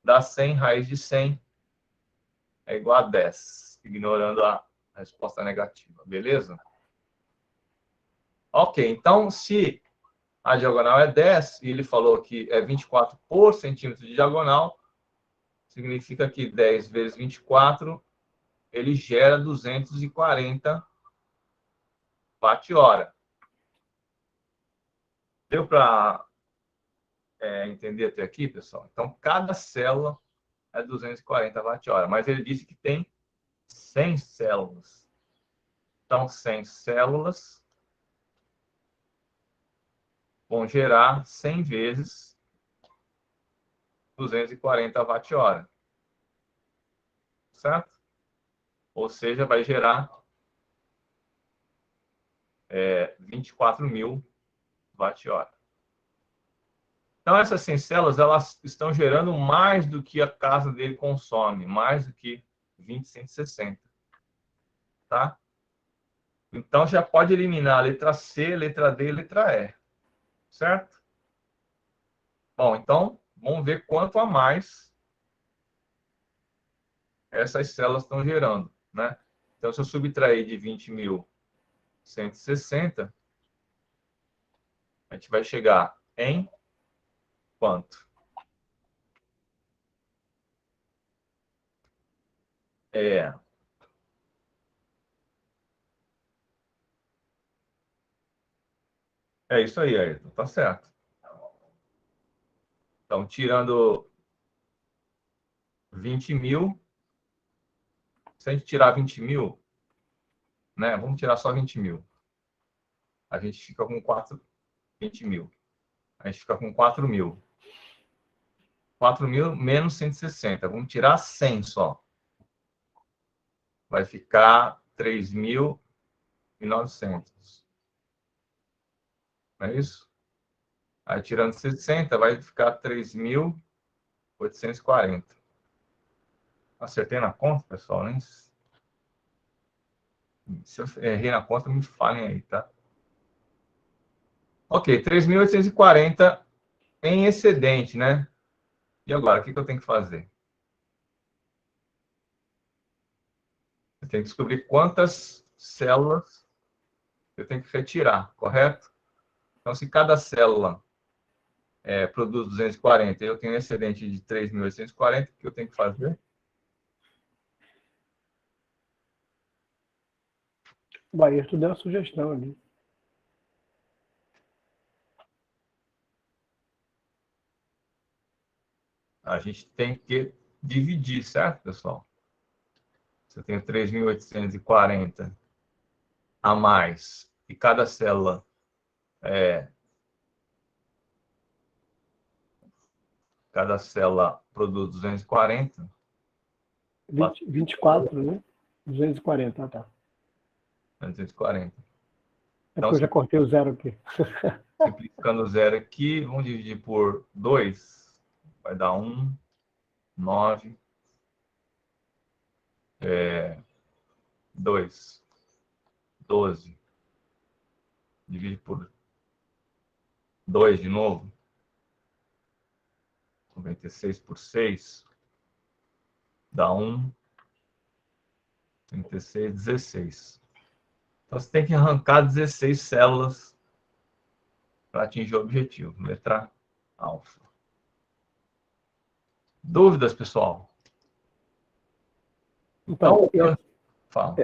Dá 100, raiz de 100 é igual a 10, ignorando a resposta negativa. Beleza? Ok, então, se a diagonal é 10, e ele falou que é 24 por centímetro de diagonal, significa que 10 vezes 24, ele gera 240 watt-hora. Deu para entender até aqui, pessoal? Então, cada célula é 240 watt-hora, mas ele disse que tem 100 células. Então, 100 células vão gerar 100 vezes 240 watt-hora. Certo? Ou seja, vai gerar 24.000 watt-hora. Então, essas 100 células, elas estão gerando mais do que a casa dele consome, mais do que 20/160. Tá? Então, já pode eliminar a letra C, letra D e letra E. Certo? Bom, então, vamos ver quanto a mais essas células estão gerando, né? Então, se eu subtrair de 20.160, a gente vai chegar em quanto? É isso aí, Ayrton. Tá certo. Então, tirando 20.000, se a gente tirar 20.000, né? Vamos tirar só 20.000. A gente fica com 20.000. A gente fica com 4.000. 4.000 menos 160. Vamos tirar 100 só. Vai ficar 3.900. Não é isso? Aí, tirando 60, vai ficar 3.840. Acertei na conta, pessoal? Nem... Se eu errei na conta, me falem aí, tá? Ok, 3.840 em excedente, né? E agora, o que eu tenho que fazer? Eu tenho que descobrir quantas células eu tenho que retirar, correto? Então, se cada célula produz 240 e eu tenho um excedente de 3.840, o que eu tenho que fazer? O Ayrton deu uma sugestão ali. A gente tem que dividir, certo, pessoal? Se eu tenho 3.840 a mais e cada célula produz 240. 24, né? 240, tá. 240. Então, porque eu já cortei o zero aqui. Simplificando o zero aqui, vamos dividir por 2. Vai dar 1, 9, 2, 12. Divide por 2 de novo. 96 por 6. Dá 1, 36, 16. Então, você tem que arrancar 16 células para atingir o objetivo. Letra alfa. Dúvidas, pessoal? Então, fala.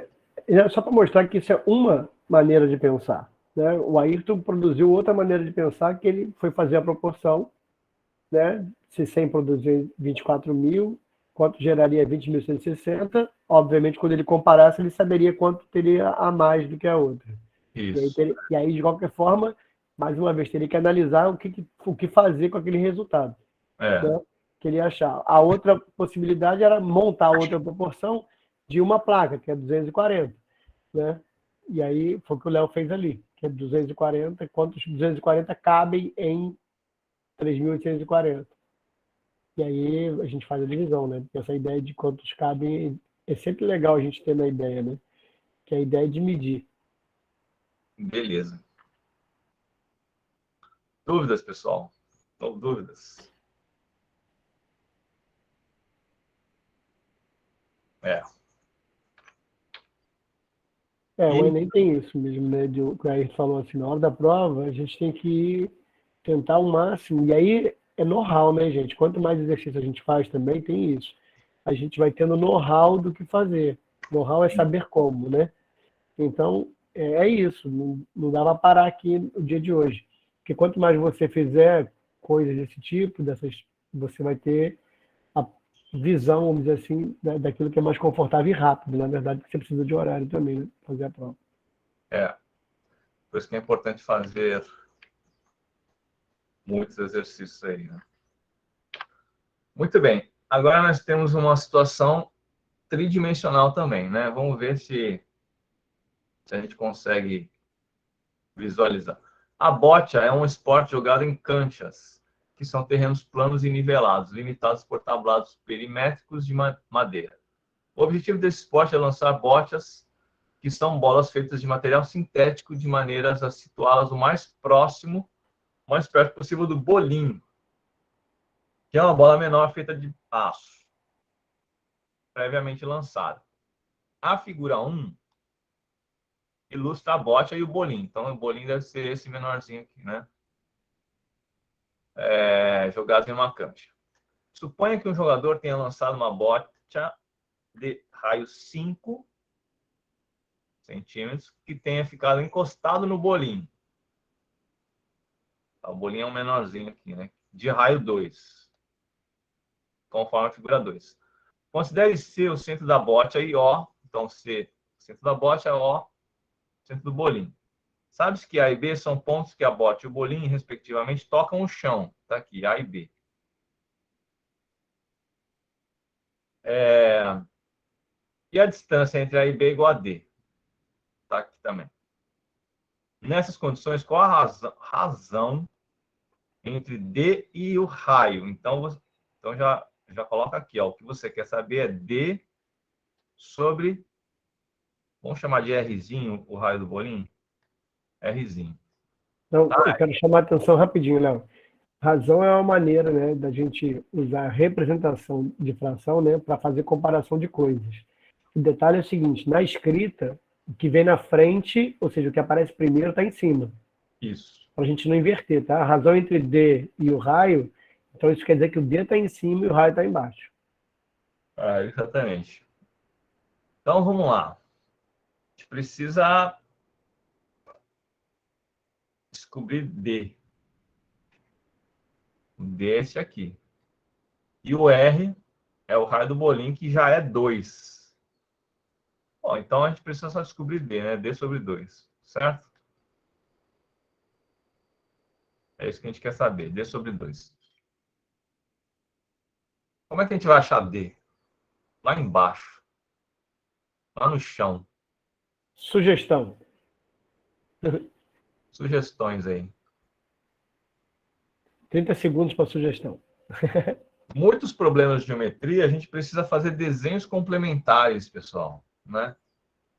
só para mostrar que isso é uma maneira de pensar, né? O Ayrton produziu outra maneira de pensar, que ele foi fazer a proporção, né? Se 100 produzir 24 mil, quanto geraria 20.160? Obviamente, quando ele comparasse, ele saberia quanto teria a mais do que a outra. Isso. E aí, de qualquer forma, mais uma vez, teria que analisar o que fazer com aquele resultado, É, né? Que ele ia achar. A outra possibilidade era montar outra proporção de uma placa, que é 240, né? E aí foi o que o Léo fez ali, que é 240, quantos 240 cabem em 3.840. E aí a gente faz a divisão, né? Porque essa ideia de quantos cabem é sempre legal a gente ter na ideia, né? Que é a ideia de medir. beleza. Dúvidas, pessoal? Ou dúvidas? É. O E, Enem tem isso mesmo, né? O que a gente falou assim, na hora da prova, a gente tem que tentar o máximo. E aí é know-how, né, gente? Quanto mais exercício a gente faz também, tem isso. A gente vai tendo know-how do que fazer. Know-how é saber como, né? Então, é isso. Não dá para parar aqui no dia de hoje. Porque quanto mais você fizer coisas desse tipo, você vai ter a visão, vamos dizer assim, daquilo que é mais confortável e rápido. Na verdade, porque você precisa de horário também, né? Fazer a prova. por isso que é importante fazer muitos exercícios aí, né? Muito bem. Agora nós temos uma situação tridimensional também, né? Vamos ver se a gente consegue visualizar. A bocha é um esporte jogado em canchas, que são terrenos planos e nivelados, limitados por tablados perimétricos de madeira. O objetivo desse esporte é lançar bochas, que são bolas feitas de material sintético, de maneiras a situá-las o mais perto possível do bolinho, que é uma bola menor feita de aço, previamente lançada. A figura 1 ilustra a bocha e o bolinho. Então, o bolinho deve ser esse menorzinho aqui, né? Jogado em uma cancha. Suponha que um jogador tenha lançado uma bocha de raio 5 centímetros que tenha ficado encostado no bolinho. O bolinho é um menorzinho aqui, né? De raio 2, conforme a figura 2. Considere C o centro da bocha e O. Então, C, centro da bocha, O, centro do bolinho. Sabe-se que A e B são pontos que a bocha e o bolinho, respectivamente, tocam o chão. Está aqui, A e B. E a distância entre A e B é igual a D. Está aqui também. Nessas condições, qual a razão entre D e o raio? Então já coloca aqui. Ó, o que você quer saber é D sobre... Vamos chamar de Rzinho o raio do bolinho? Rzinho. Então, eu quero chamar a atenção rapidinho, Léo. Razão é uma maneira, né, da gente usar a representação de fração, né, para fazer comparação de coisas. O detalhe é o seguinte: na escrita, o que vem na frente, ou seja, o que aparece primeiro, está em cima. Isso. Para a gente não inverter, tá? A razão entre D e o raio, então isso quer dizer que o D está em cima e o raio está embaixo. Exatamente. Então, vamos lá. A gente precisa descobrir D. O D é esse aqui. E o R é o raio do bolinho, que já é 2. Bom, então a gente precisa só descobrir D, né? D sobre 2, certo? É isso que a gente quer saber, D sobre 2. Como é que a gente vai achar D? Lá embaixo. Lá no chão. Sugestão. Sugestões aí. 30 segundos para sugestão. Muitos problemas de geometria, a gente precisa fazer desenhos complementares, pessoal, né?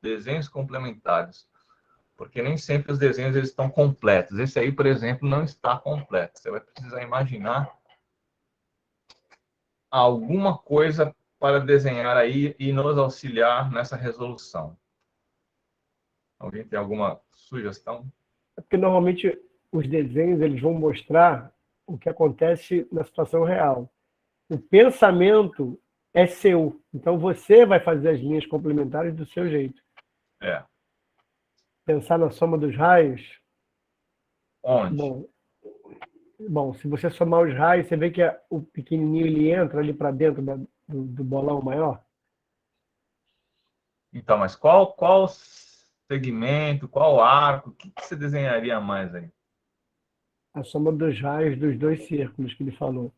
Desenhos complementares. Porque nem sempre os desenhos eles estão completos. Esse aí, por exemplo, não está completo. Você vai precisar imaginar alguma coisa para desenhar aí e nos auxiliar nessa resolução. Alguém tem alguma sugestão? É porque normalmente os desenhos eles vão mostrar o que acontece na situação real. O pensamento é seu. Então você vai fazer as linhas complementares do seu jeito. É. Pensar na soma dos raios, Onde? Bom, se você somar os raios, você vê que o pequenininho ele entra ali para dentro do bolão maior. Então, mas qual segmento, qual arco, o que você desenharia mais aí? A soma dos raios dos dois círculos que ele falou.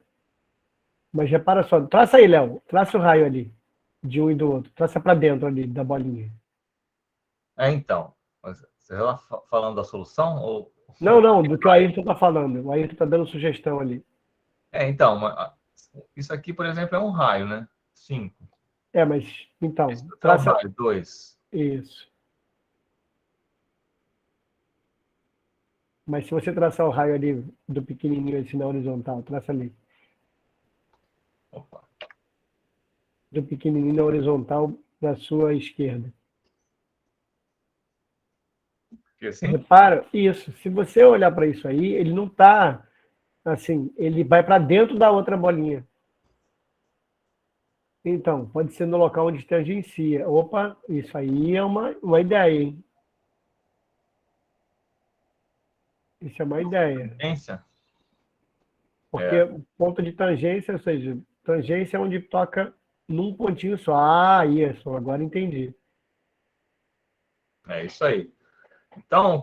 Mas repara só, traça aí, Léo. Traça o raio ali, de um e do outro. Traça para dentro ali da bolinha. Então, mas você está falando da solução ou... Não, do que o Ayrton está falando. O Ayrton está dando sugestão ali. Então, isso aqui, por exemplo, é um raio, né? 5. Mas, então, Esse é o traça raio, 2. isso. Mas se você traçar o raio ali do pequenininho assim na horizontal, traça ali. Opa. Do pequenininho na horizontal da sua esquerda. Porque assim? Repara, isso. Se você olhar para isso aí, ele não está assim, ele vai para dentro da outra bolinha. Então, pode ser no local onde tangencia. Opa, isso aí é uma ideia, hein? Isso é uma ideia. Tangência? Porque ponto de tangência, ou seja, tangência é onde toca num pontinho só. Ah, isso, agora entendi. É isso aí. Então,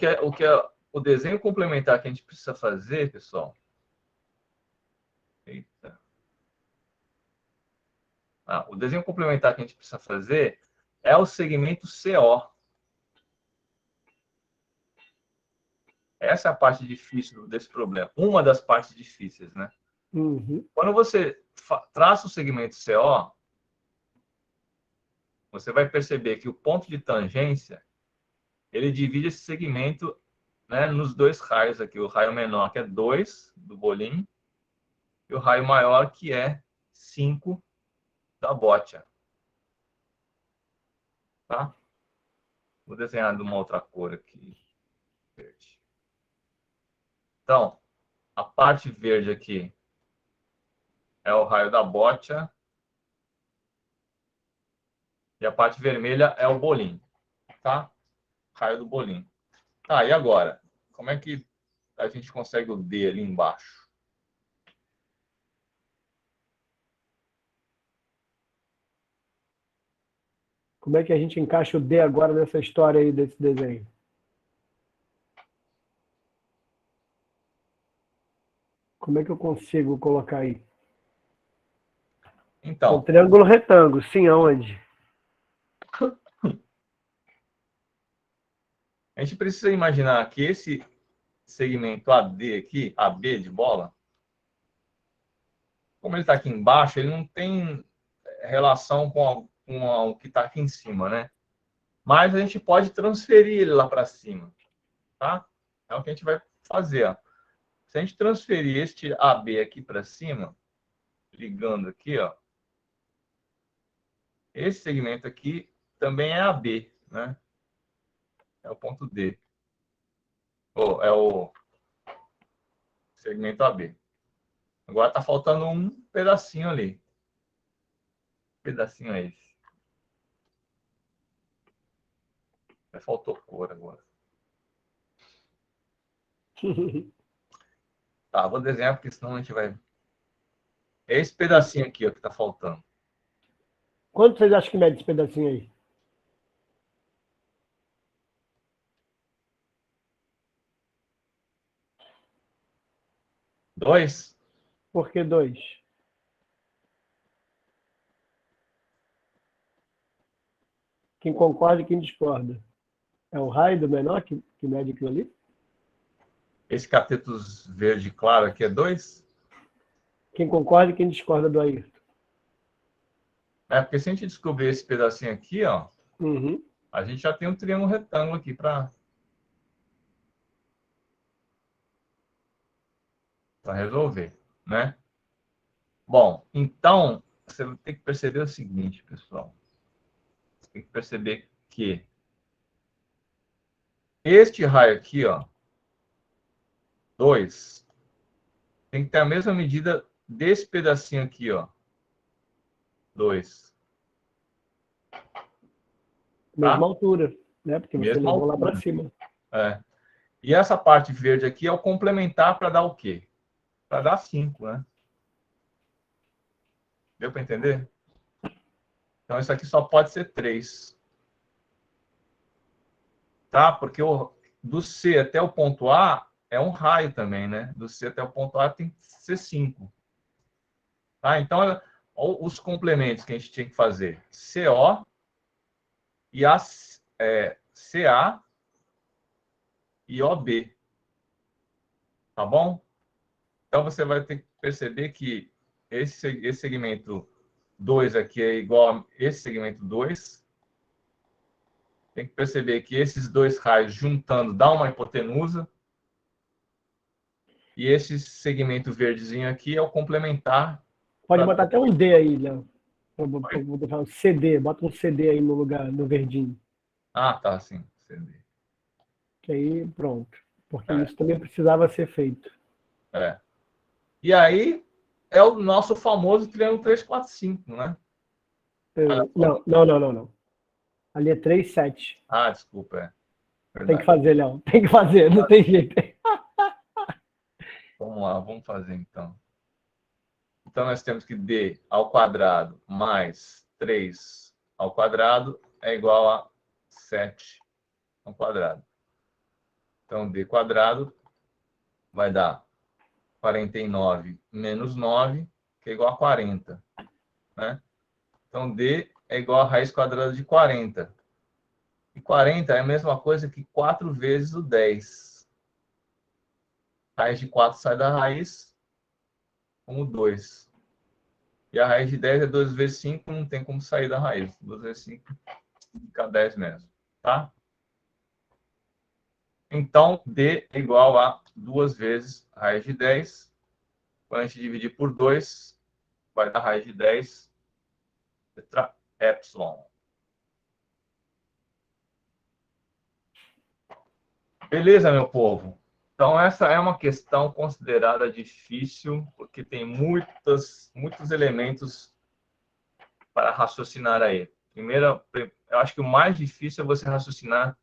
o desenho complementar que a gente precisa fazer, pessoal. Eita. O desenho complementar que a gente precisa fazer é o segmento CO. Essa é a parte difícil desse problema. Uma das partes difíceis, né? Uhum. Quando você traça o segmento CO, você vai perceber que o ponto de tangência, ele divide esse segmento, né, nos dois raios aqui. O raio menor, que é 2 do bolinho, e o raio maior, que é 5 da bocha. Tá? Vou desenhar de uma outra cor aqui. Verde. Então, a parte verde aqui é o raio da bocha. E a parte vermelha é o bolinho. Tá? Raio do bolinho. Tá, e agora? Como é que a gente consegue o D ali embaixo? Como é que a gente encaixa o D agora nessa história aí desse desenho? Como é que eu consigo colocar aí? É um Então, triângulo retângulo, sim, aonde? a gente precisa imaginar que esse segmento AD aqui, AB de bola, como ele está aqui embaixo, ele não tem relação com o que está aqui em cima, né? Mas a gente pode transferir ele lá para cima, tá? É o que a gente vai fazer, ó. Se a gente transferir este AB aqui para cima, ligando aqui, ó, esse segmento aqui também é AB, né? É o ponto D. Ou é o segmento AB. Agora está faltando um pedacinho ali. Que pedacinho é esse? Faltou cor agora. Tá, vou desenhar porque senão a gente vai... É esse pedacinho aqui, ó, que está faltando. Quanto vocês acham que mede esse pedacinho aí? Dois? Por que 2? Quem concorda e quem discorda? É o raio do menor que mede aquilo ali? Esse cateto verde claro aqui é 2? Quem concorda e quem discorda do Ayrton? É, porque se a gente descobrir esse pedacinho aqui, ó, Uhum. a gente já tem um triângulo retângulo aqui para resolver, né? Bom, então, você tem que perceber o seguinte, pessoal. Você tem que perceber que este raio aqui, ó, 2, tem que ter a mesma medida desse pedacinho aqui, ó, 2. Mesma Tá? altura, né? Porque você Mesma levou lá para altura. cima. É. E essa parte verde aqui é o complementar para dar o quê? Para dar 5, né? Deu para entender? Então, isso aqui só pode ser 3. Tá? Porque do C até o ponto A é um raio também, né? Do C até o ponto A tem que ser 5. Tá? Então, olha os complementos que a gente tinha que fazer. CO e CA e OB. Tá bom? Então, você vai ter que perceber que esse segmento 2 aqui é igual a esse segmento 2. Tem que perceber que esses dois raios juntando dá uma hipotenusa. E esse segmento verdezinho aqui é o complementar. Pode botar até um D aí, Léo. Vou deixar um CD, bota um CD aí no lugar, no verdinho. Ah, tá, sim. CD. Que aí, pronto. Porque isso também precisava ser feito. E aí é o nosso famoso triângulo 3, 4, 5, né? Não. Ali é 3, 7. Ah, desculpa, Tem verdade. que fazer, Léo. Tem que fazer, não tem jeito. Vamos lá, vamos fazer então. Então nós temos que D ao quadrado mais 3 ao quadrado é igual a 7 ao quadrado. Então D quadrado vai dar 49 menos 9, que é igual a 40. Né? Então D é igual a raiz quadrada de 40. E 40 é a mesma coisa que 4 vezes o 10. Raiz de 4 sai da raiz como 2. E a raiz de 10 é 2 vezes 5, não tem como sair da raiz. 2 vezes 5 fica 10 mesmo. Tá? Então, D é igual a 2 vezes raiz de 10. Quando a gente dividir por 2, vai dar raiz de 10, letra epsilon. Beleza, meu povo? Então, essa é uma questão considerada difícil, porque tem muitos elementos para raciocinar aí. Primeiro, eu acho que o mais difícil é você raciocinar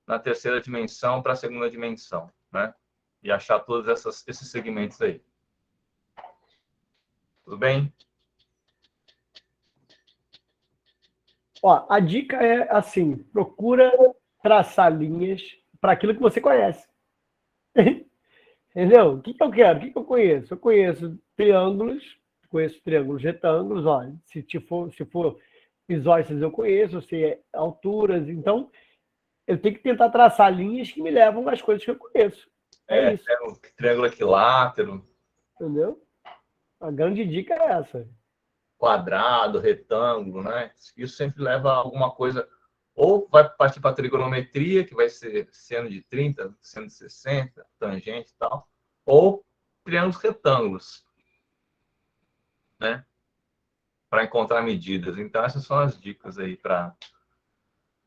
na terceira dimensão para a segunda dimensão, né? E achar todos esses segmentos aí. Tudo bem? Ó, a dica é assim: procura traçar linhas para aquilo que você conhece. Entendeu? O que eu quero? O que eu conheço? Eu conheço triângulos retângulos, ó. Se for isósceles, eu conheço, se é alturas, então eu tenho que tentar traçar linhas que me levam às coisas que eu conheço. É isso. É o triângulo equilátero. Entendeu? A grande dica é essa. Quadrado, retângulo, né? Isso sempre leva a alguma coisa. Ou vai partir para a trigonometria, que vai ser seno de 30, seno de 60, tangente e tal. Ou triângulos retângulos, né? Para encontrar medidas. Então, essas são as dicas aí para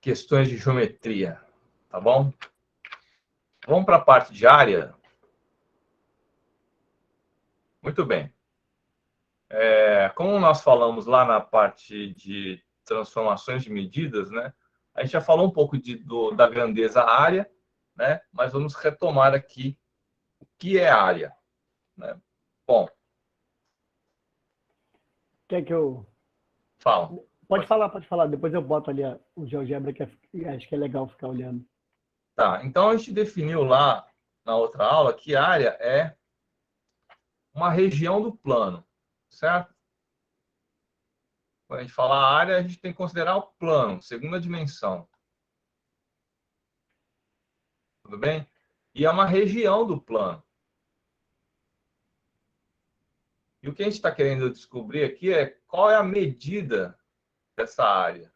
questões de geometria. Tá bom? Vamos para a parte de área? Muito bem. Como nós falamos lá na parte de transformações de medidas, né? A gente já falou um pouco da grandeza área, né? Mas vamos retomar aqui o que é área, né? Bom, Quer que eu... fala. Pode falar. Depois eu boto ali o GeoGebra, que acho que é legal ficar olhando. Tá, então a gente definiu lá na outra aula que área é uma região do plano, certo? Quando a gente fala área, a gente tem que considerar o plano, segunda dimensão. Tudo bem? E é uma região do plano. E o que a gente está querendo descobrir aqui é qual é a medida dessa área.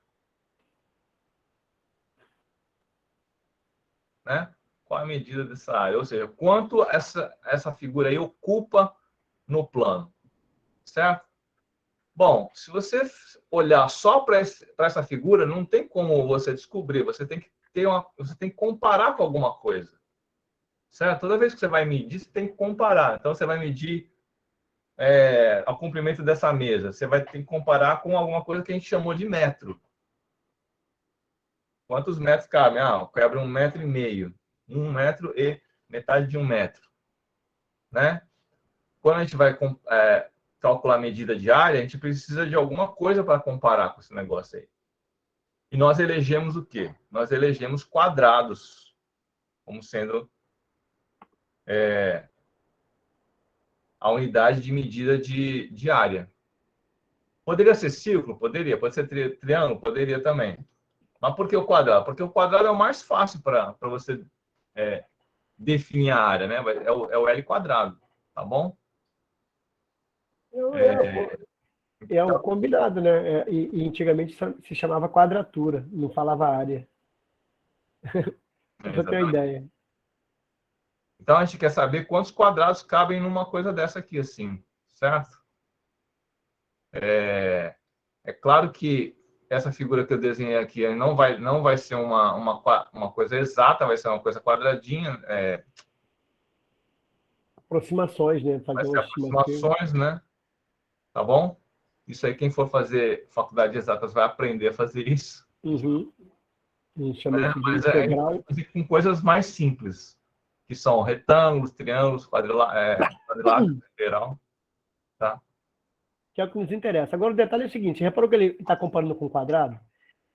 Né? Qual é a medida dessa área? Ou seja, quanto essa figura aí ocupa no plano. Certo? Bom, se você olhar só para essa figura, não tem como você descobrir. Você tem que você tem que comparar com alguma coisa. Certo? Toda vez que você vai medir, você tem que comparar. Então, você vai medir o comprimento dessa mesa. Você vai ter que comparar com alguma coisa que a gente chamou de metro. Quantos metros cabe? Cabe 1,5 metro. 1 metro e metade de 1 metro, né? Quando a gente vai calcular a medida de área, a gente precisa de alguma coisa para comparar com esse negócio aí. E nós elegemos o quê? Nós elegemos quadrados como sendo a unidade de medida de área. Poderia ser círculo? Poderia. Pode ser triângulo? Poderia também. Mas por que o quadrado? Porque o quadrado é o mais fácil para você definir a área, né? É o L quadrado, tá bom? É o combinado, né? E antigamente se chamava quadratura, não falava área. Pra você ter uma Exatamente. ideia. Então a gente quer saber quantos quadrados cabem numa coisa dessa aqui, assim, certo? É claro que essa figura que eu desenhei aqui não vai ser uma coisa exata, vai ser uma coisa quadradinha, Aproximações, né? vai Fazer ser uma estimativa. aproximações, né? Tá bom? Isso aí, quem for fazer faculdade de exatas vai aprender a fazer isso, Uhum. A gente chama né? isso de Mas a gente integral. pode fazer com coisas mais simples, que são retângulos, triângulos, quadriláteros, geral, tá? Que é o que nos interessa. Agora, o detalhe é o seguinte: reparou que ele está comparando com quadrado?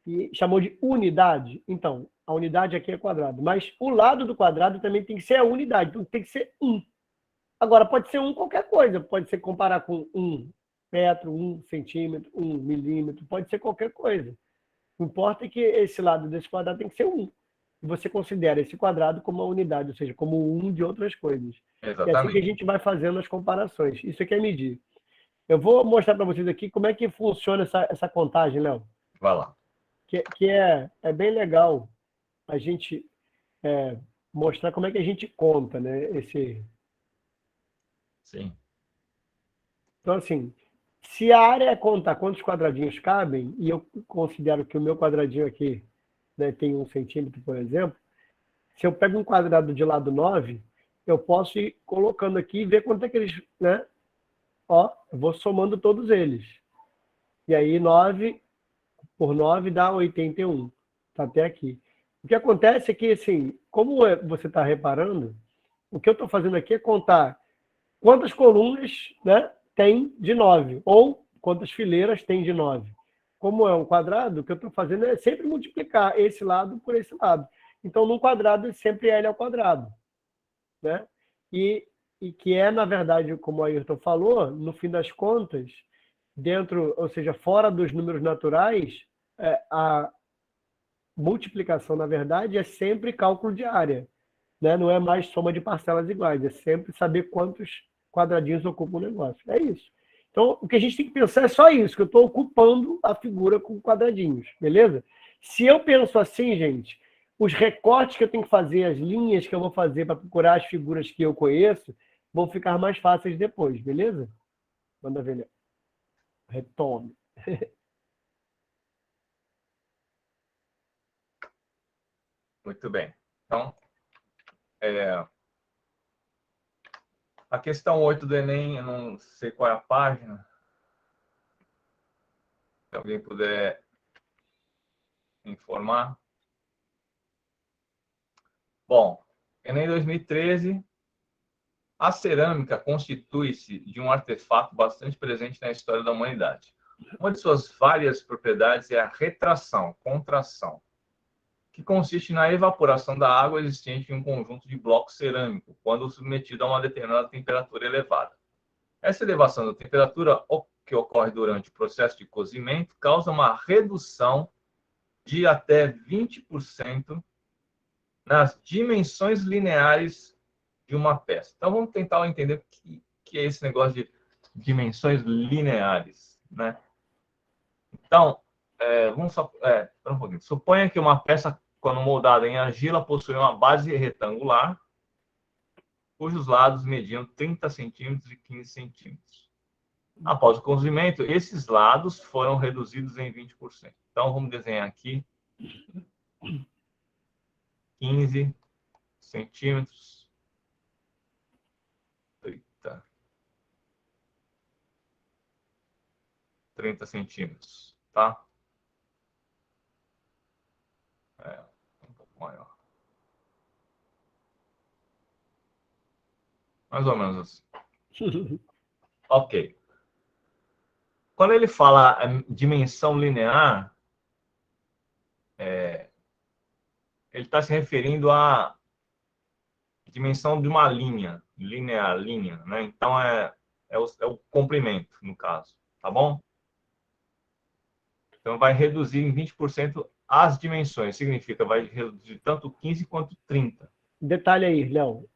E chamou de unidade. Então, a unidade aqui é quadrado. Mas o lado do quadrado também tem que ser a unidade. Então, tem que ser 1. Agora, pode ser 1 qualquer coisa. Pode ser comparar com 1 metro, 1 centímetro, 1 milímetro. Pode ser qualquer coisa. O que importa é que esse lado desse quadrado tem que ser 1. E você considera esse quadrado como uma unidade, ou seja, como 1 de outras coisas. E é assim que a Exatamente. gente vai fazendo as comparações. Isso aqui é medir. Eu vou mostrar para vocês aqui como é que funciona essa contagem, Léo. Vai lá. Que é bem legal a gente mostrar como é que a gente conta, né? Sim. Então, assim, se a área é contar quantos quadradinhos cabem, e eu considero que o meu quadradinho aqui, né, tem 1 centímetro, por exemplo, se eu pego um quadrado de lado 9, eu posso ir colocando aqui e ver quanto é que eles, né? Ó, eu vou somando todos eles. E aí 9 por 9 dá 81. Tá até aqui. O que acontece é que, assim, como você está reparando, o que eu estou fazendo aqui é contar quantas colunas, né, tem de 9, ou quantas fileiras tem de 9. Como é um quadrado, o que eu estou fazendo é sempre multiplicar esse lado por esse lado. Então, num quadrado, sempre L ao quadrado, né? E, e que é, na verdade, como o Ayrton falou, no fim das contas, dentro, ou seja, fora dos números naturais, a multiplicação, na verdade, é sempre cálculo de área, né? Não é mais soma de parcelas iguais, é sempre saber quantos quadradinhos ocupa o negócio. É isso. Então, o que a gente tem que pensar é só isso, que eu estou ocupando a figura com quadradinhos, beleza? Se eu penso assim, gente, os recortes que eu tenho que fazer, as linhas que eu vou fazer para procurar as figuras que eu conheço, vão ficar mais fáceis depois, beleza? Manda ver, Léo. Retome. Muito bem. Então, a questão 8 do Enem, eu não sei qual é a página. Se alguém puder informar. Bom, Enem 2013, a cerâmica constitui-se de um artefato bastante presente na história da humanidade. Uma de suas várias propriedades é a retração, contração, que consiste na evaporação da água existente em um conjunto de blocos cerâmicos, quando submetido a uma determinada temperatura elevada. Essa elevação da temperatura, que ocorre durante o processo de cozimento, causa uma redução de até 20% nas dimensões lineares de uma peça. Então, vamos tentar entender o que é esse negócio de dimensões lineares, né? Então, vamos só... um pouquinho. Suponha que uma peça, quando moldada em argila, possui uma base retangular, cujos lados mediam 30 centímetros e 15 centímetros. Após o cozimento, esses lados foram reduzidos em 20%. Então, vamos desenhar aqui 15 centímetros. Eita. 30 centímetros, tá? Um pouco maior. Mais ou menos assim. Ok. Quando ele fala dimensão linear, ele está se referindo à dimensão de uma linha, linear, linha, né? Então, é o comprimento, no caso, tá bom? Então, vai reduzir em 20% as dimensões. Significa, vai reduzir tanto 15 quanto 30. Detalhe aí, Léo,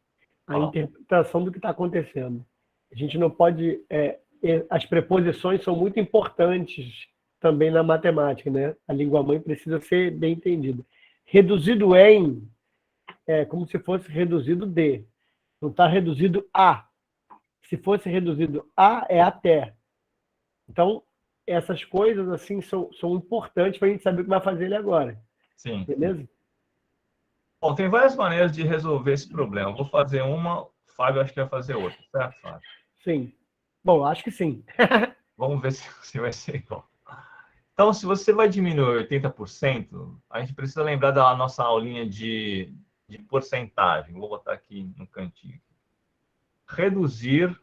a Ó, interpretação do que está acontecendo. A gente não pode. As preposições são muito importantes também na matemática, né? A língua-mãe precisa ser bem entendida. Reduzido em é como se fosse reduzido de. Não está reduzido a. Se fosse reduzido a, é até. Então, essas coisas assim são importantes para a gente saber o que vai fazer ele agora. sim. Beleza? Bom, tem várias maneiras de resolver esse problema. Vou fazer uma, o Fábio acho que vai fazer outra, certo, Fábio? Sim. Bom, acho que sim. Vamos ver se vai ser igual. Então, se você vai diminuir 80%, a gente precisa lembrar da nossa aulinha de porcentagem. Vou botar aqui no cantinho. Reduzir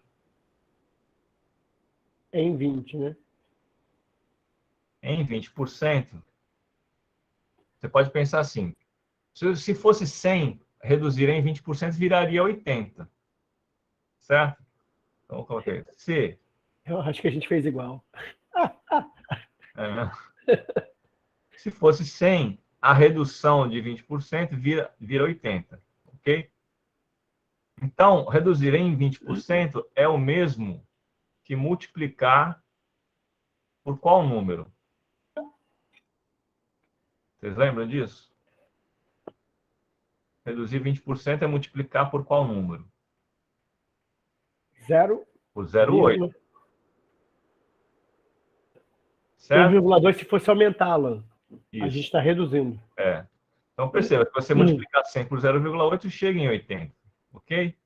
Em 20, né? em 20%. Você pode pensar assim, se fosse 100, reduzir em 20% viraria 80, certo? Então, eu coloquei se, Eu acho que a gente fez igual. é, se fosse 100, a redução de 20% vira 80, ok? Então, reduzir em 20% é o mesmo que multiplicar por qual número? Vocês lembram disso? Reduzir 20% é multiplicar por qual número? Zero, Por 0,8, vírgula, certo? 1,2 se fosse aumentá-la. A gente Isso. está reduzindo. É. Então, perceba que você multiplicar 100 por 0,8 chega em 80, ok?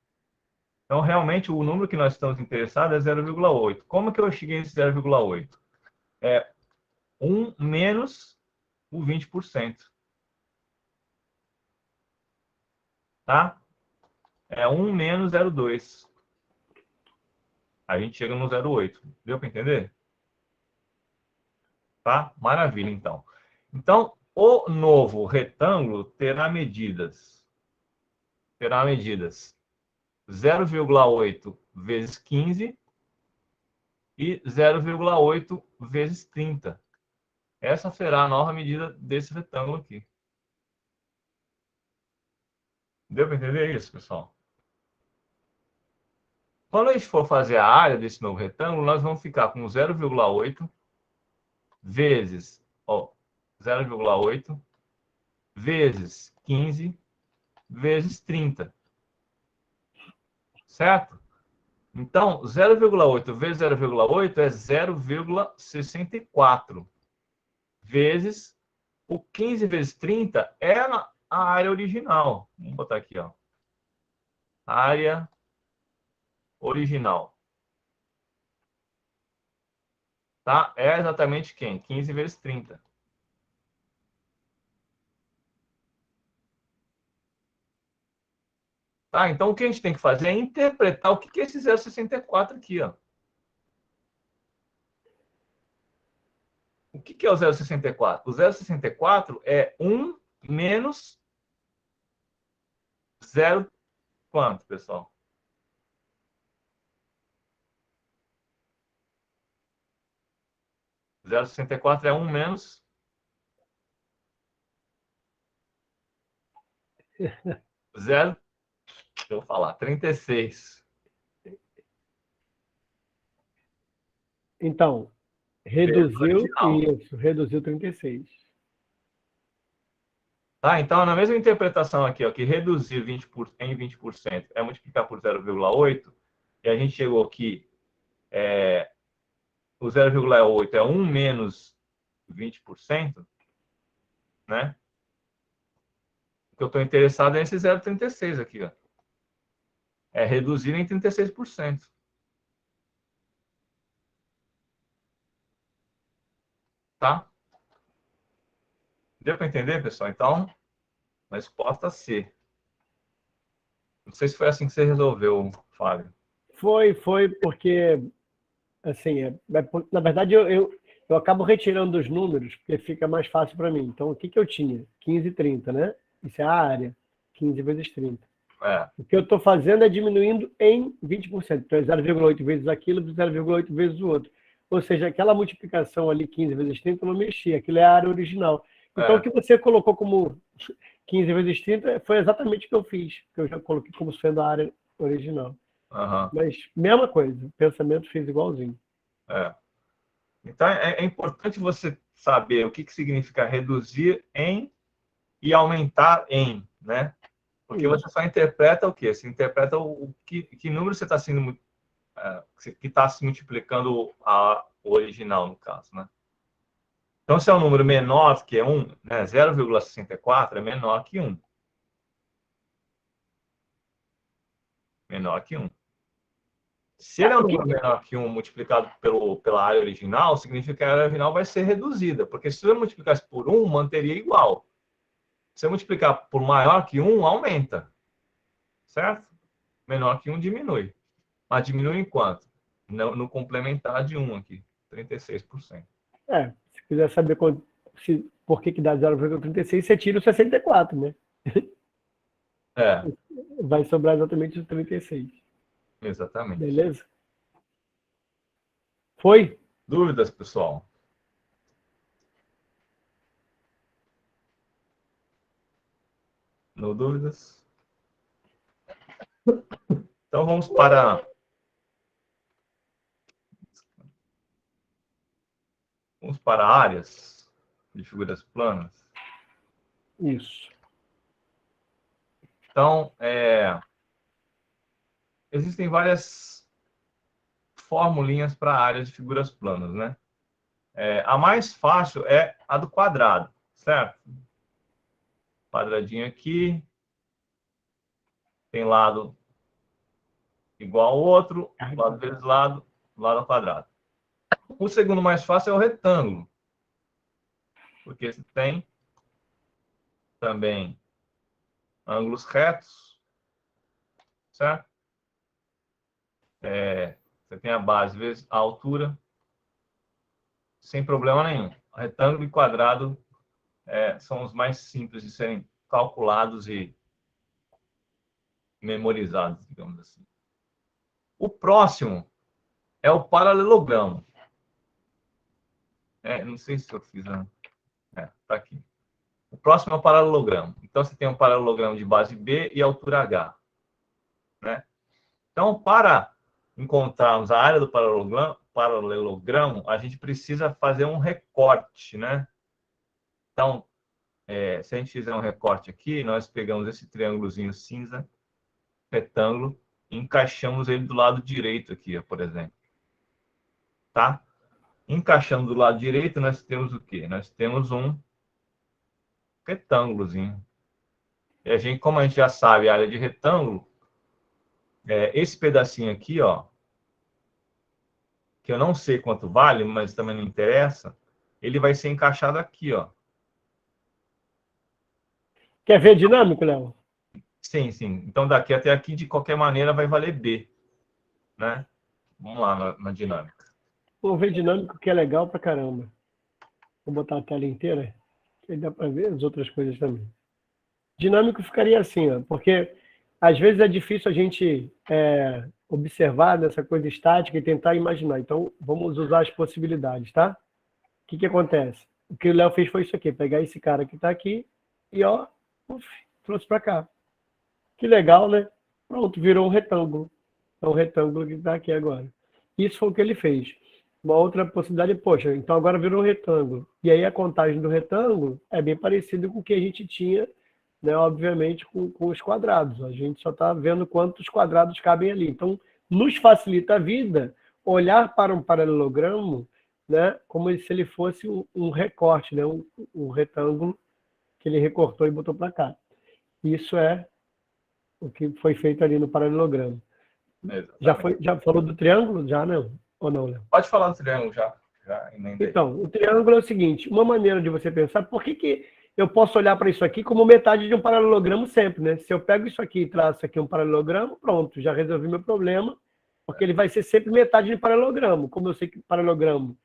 Então, realmente, o número que nós estamos interessados é 0,8. Como que eu cheguei nesse 0,8? É 1 menos o 20%, tá? É 1 menos 0,2. A gente chega no 0,8. Deu para entender? Tá? Maravilha, então. Então, o novo retângulo terá medidas 0,8 vezes 15 e 0,8 vezes 30. Essa será a nova medida desse retângulo aqui. Deu para entender isso, pessoal? Quando a gente for fazer a área desse novo retângulo, nós vamos ficar com 0,8 vezes, 0,8 vezes 15 vezes 30. Certo? Então, 0,8 vezes 0,8 é 0,64 vezes o 15 vezes 30 é a área original. Vamos botar aqui, ó. Área original. Tá? É exatamente quem? 15 vezes 30. Tá? Então, o que a gente tem que fazer é interpretar o que é esse 0,64 aqui, ó. O que é o 0,64? O 0,64 é 1 menos 0 quanto, pessoal? 0,64 é 1 menos 0, deixa eu falar, 36. Então, Vezes reduziu original. isso, reduziu 36. Tá? Então, na mesma interpretação aqui, ó, que reduzir em 20% é multiplicar por 0,8, e a gente chegou aqui, o 0,8 é 1 menos 20%, né? O que eu estou interessado é esse 0,36 aqui, ó. É reduzir em 36%. Tá? Deu para entender, pessoal? Então, a resposta C. Não sei se foi assim que você resolveu, Fale. Foi porque, assim, na verdade, eu acabo retirando os números, porque fica mais fácil para mim. Então, o que eu tinha? 15 e 30, né? Isso é a área, 15 vezes 30. É, O que eu estou fazendo é diminuindo em 20%. Então, é 0,8 vezes aquilo, 0,8 vezes o outro. Ou seja, aquela multiplicação ali, 15 vezes 30, eu não mexi. Aquilo é a área original. Então, o que você colocou como 15 vezes 30 foi exatamente o que eu fiz, que eu já coloquei como sendo a área original. aham, Mas, mesma coisa, o pensamento fez igualzinho. é. Então, é importante você saber o que significa reduzir em e aumentar em, né? Porque você só interpreta o quê? Você interpreta que número você está sendo, que está se multiplicando o original, no caso, né? Então, se é um número menor que 1, né, 0,64 é menor que 1. Menor que 1. Se ele é um número menor que 1 multiplicado pela área original, significa que a área original vai ser reduzida, porque se você multiplicasse por 1, manteria igual. Se você multiplicar por maior que 1, aumenta. Certo? Menor que 1 diminui. Mas diminui em quanto? No complementar de 1 aqui, 36%. Se quiser saber por que dá 0,36, você tira o 64, né? É, Vai sobrar exatamente os 36. exatamente. Beleza? Foi? Dúvidas, pessoal? Não dúvidas? Então vamos para áreas de figuras planas. Isso. Então, existem várias formulinhas para áreas de figuras planas, né? A mais fácil é a do quadrado, certo? Quadradinho aqui, tem lado igual ao outro, lado vezes lado, lado ao quadrado. O segundo mais fácil é o retângulo, porque você tem também ângulos retos, certo? Você tem a base vezes a altura, sem problema nenhum. Retângulo e quadrado são os mais simples de serem calculados e memorizados, digamos assim. O próximo é o paralelogramo. Não sei se eu fiz. Tá aqui. O próximo é o paralelogramo. Então, você tem um paralelogramo de base B e altura H. Né? Então, para encontrarmos a área do paralelogramo, a gente precisa fazer um recorte. Né? Então, se a gente fizer um recorte aqui, nós pegamos esse triângulozinho cinza, retângulo, e encaixamos ele do lado direito aqui, por exemplo. Tá? Encaixando do lado direito, nós temos o quê? Nós temos um retângulozinho. E como a gente já sabe a área de retângulo, esse pedacinho aqui, ó, que eu não sei quanto vale, mas também não interessa, ele vai ser encaixado aqui, ó. Quer ver dinâmico, Léo? Sim, sim. Então, daqui até aqui, de qualquer maneira, vai valer B. Né? Vamos lá na dinâmica. Vou ver dinâmico, que é legal pra caramba. Vou botar a tela inteira, que aí dá para ver as outras coisas também. Dinâmico ficaria assim, ó, porque às vezes é difícil a gente observar nessa coisa estática e tentar imaginar. Então, vamos usar as possibilidades, tá? O que acontece? O que o Léo fez foi isso aqui, pegar esse cara que está aqui e, ó, trouxe para cá. Que legal, né? Pronto, virou um retângulo. É um retângulo que está aqui agora. Isso foi o que ele fez. Uma outra possibilidade, poxa, então agora virou um retângulo. E aí a contagem do retângulo é bem parecida com o que a gente tinha, né, obviamente, com os quadrados. A gente só está vendo quantos quadrados cabem ali. Então, nos facilita a vida olhar para um paralelogramo, né, como se ele fosse um recorte, né, um retângulo que ele recortou e botou para cá. Isso é o que foi feito ali no paralelogramo. Já falou do triângulo? Já não? Ou não, Léo? Pode falar do triângulo já emendei. Então, o triângulo é o seguinte, uma maneira de você pensar, por que eu posso olhar para isso aqui como metade de um paralelogramo sempre, né? Se eu pego isso aqui e traço aqui um paralelogramo, pronto, já resolvi meu problema, porque ele vai ser sempre metade de paralelogramo. Como eu sei que paralelogramo,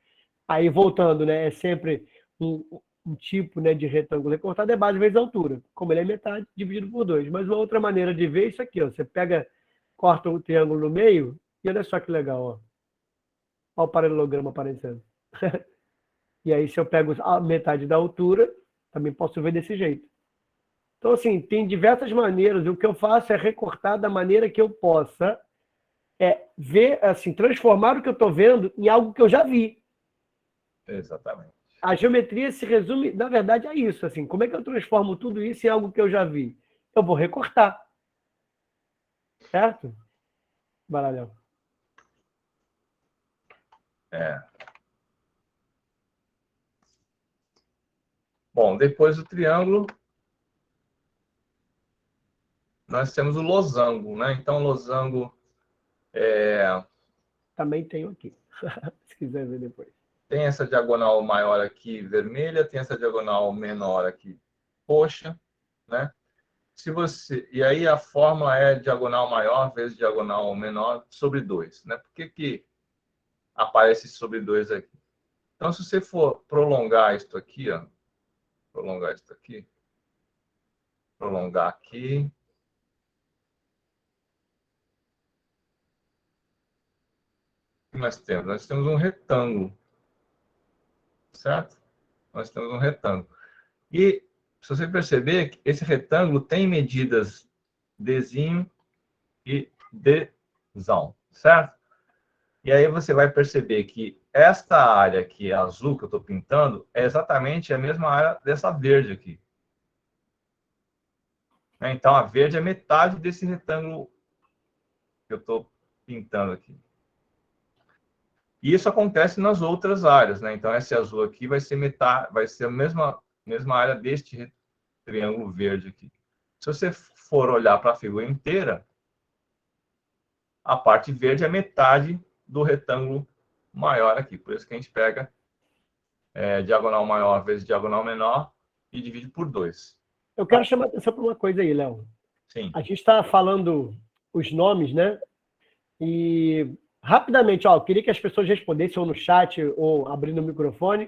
aí voltando, né, é sempre um tipo, né, de retângulo recortado, é base vezes altura. Como ele é metade, dividido por 2. Mas uma outra maneira de ver é isso aqui, ó. Você pega, corta o triângulo no meio, e olha só que legal, ó. Olha o paralelogramo aparecendo. E aí, se eu pego a metade da altura, também posso ver desse jeito. Então, assim, tem diversas maneiras. O que eu faço é recortar da maneira que eu possa ver, assim, transformar o que eu estou vendo em algo que eu já vi. Exatamente. A geometria se resume, na verdade, a isso. Assim, como é que eu transformo tudo isso em algo que eu já vi? Eu vou recortar. Certo? Baralhão. Bom, depois do triângulo, nós temos o losango, né? Então, o losango Também tenho aqui. Se quiser ver depois. tem essa diagonal maior aqui vermelha, tem essa diagonal menor aqui roxa, né? E aí a fórmula é diagonal maior vezes diagonal menor sobre 2, né? Por que aparece sobre 2 aqui? Então, se você for prolongar isso aqui, ó, prolongar aqui, o que nós temos? Nós temos um retângulo, certo? Nós temos um retângulo. E, se você perceber, esse retângulo tem medidas Dzinho e Dzão, certo? E aí você vai perceber que esta área aqui, azul, que eu estou pintando, é exatamente a mesma área dessa verde aqui. Então, a verde é metade desse retângulo que eu estou pintando aqui. E isso acontece nas outras áreas, né? Então, esse azul aqui vai ser metade, vai ser a mesma área deste triângulo verde aqui. Se você for olhar para a figura inteira, a parte verde é metade do retângulo maior aqui. Por isso que a gente pega diagonal maior vezes diagonal menor e divide por 2. Eu quero chamar a atenção para uma coisa aí, Léo. Sim. A gente está falando os nomes, né? E rapidamente, ó, eu queria que as pessoas respondessem ou no chat ou abrindo o microfone.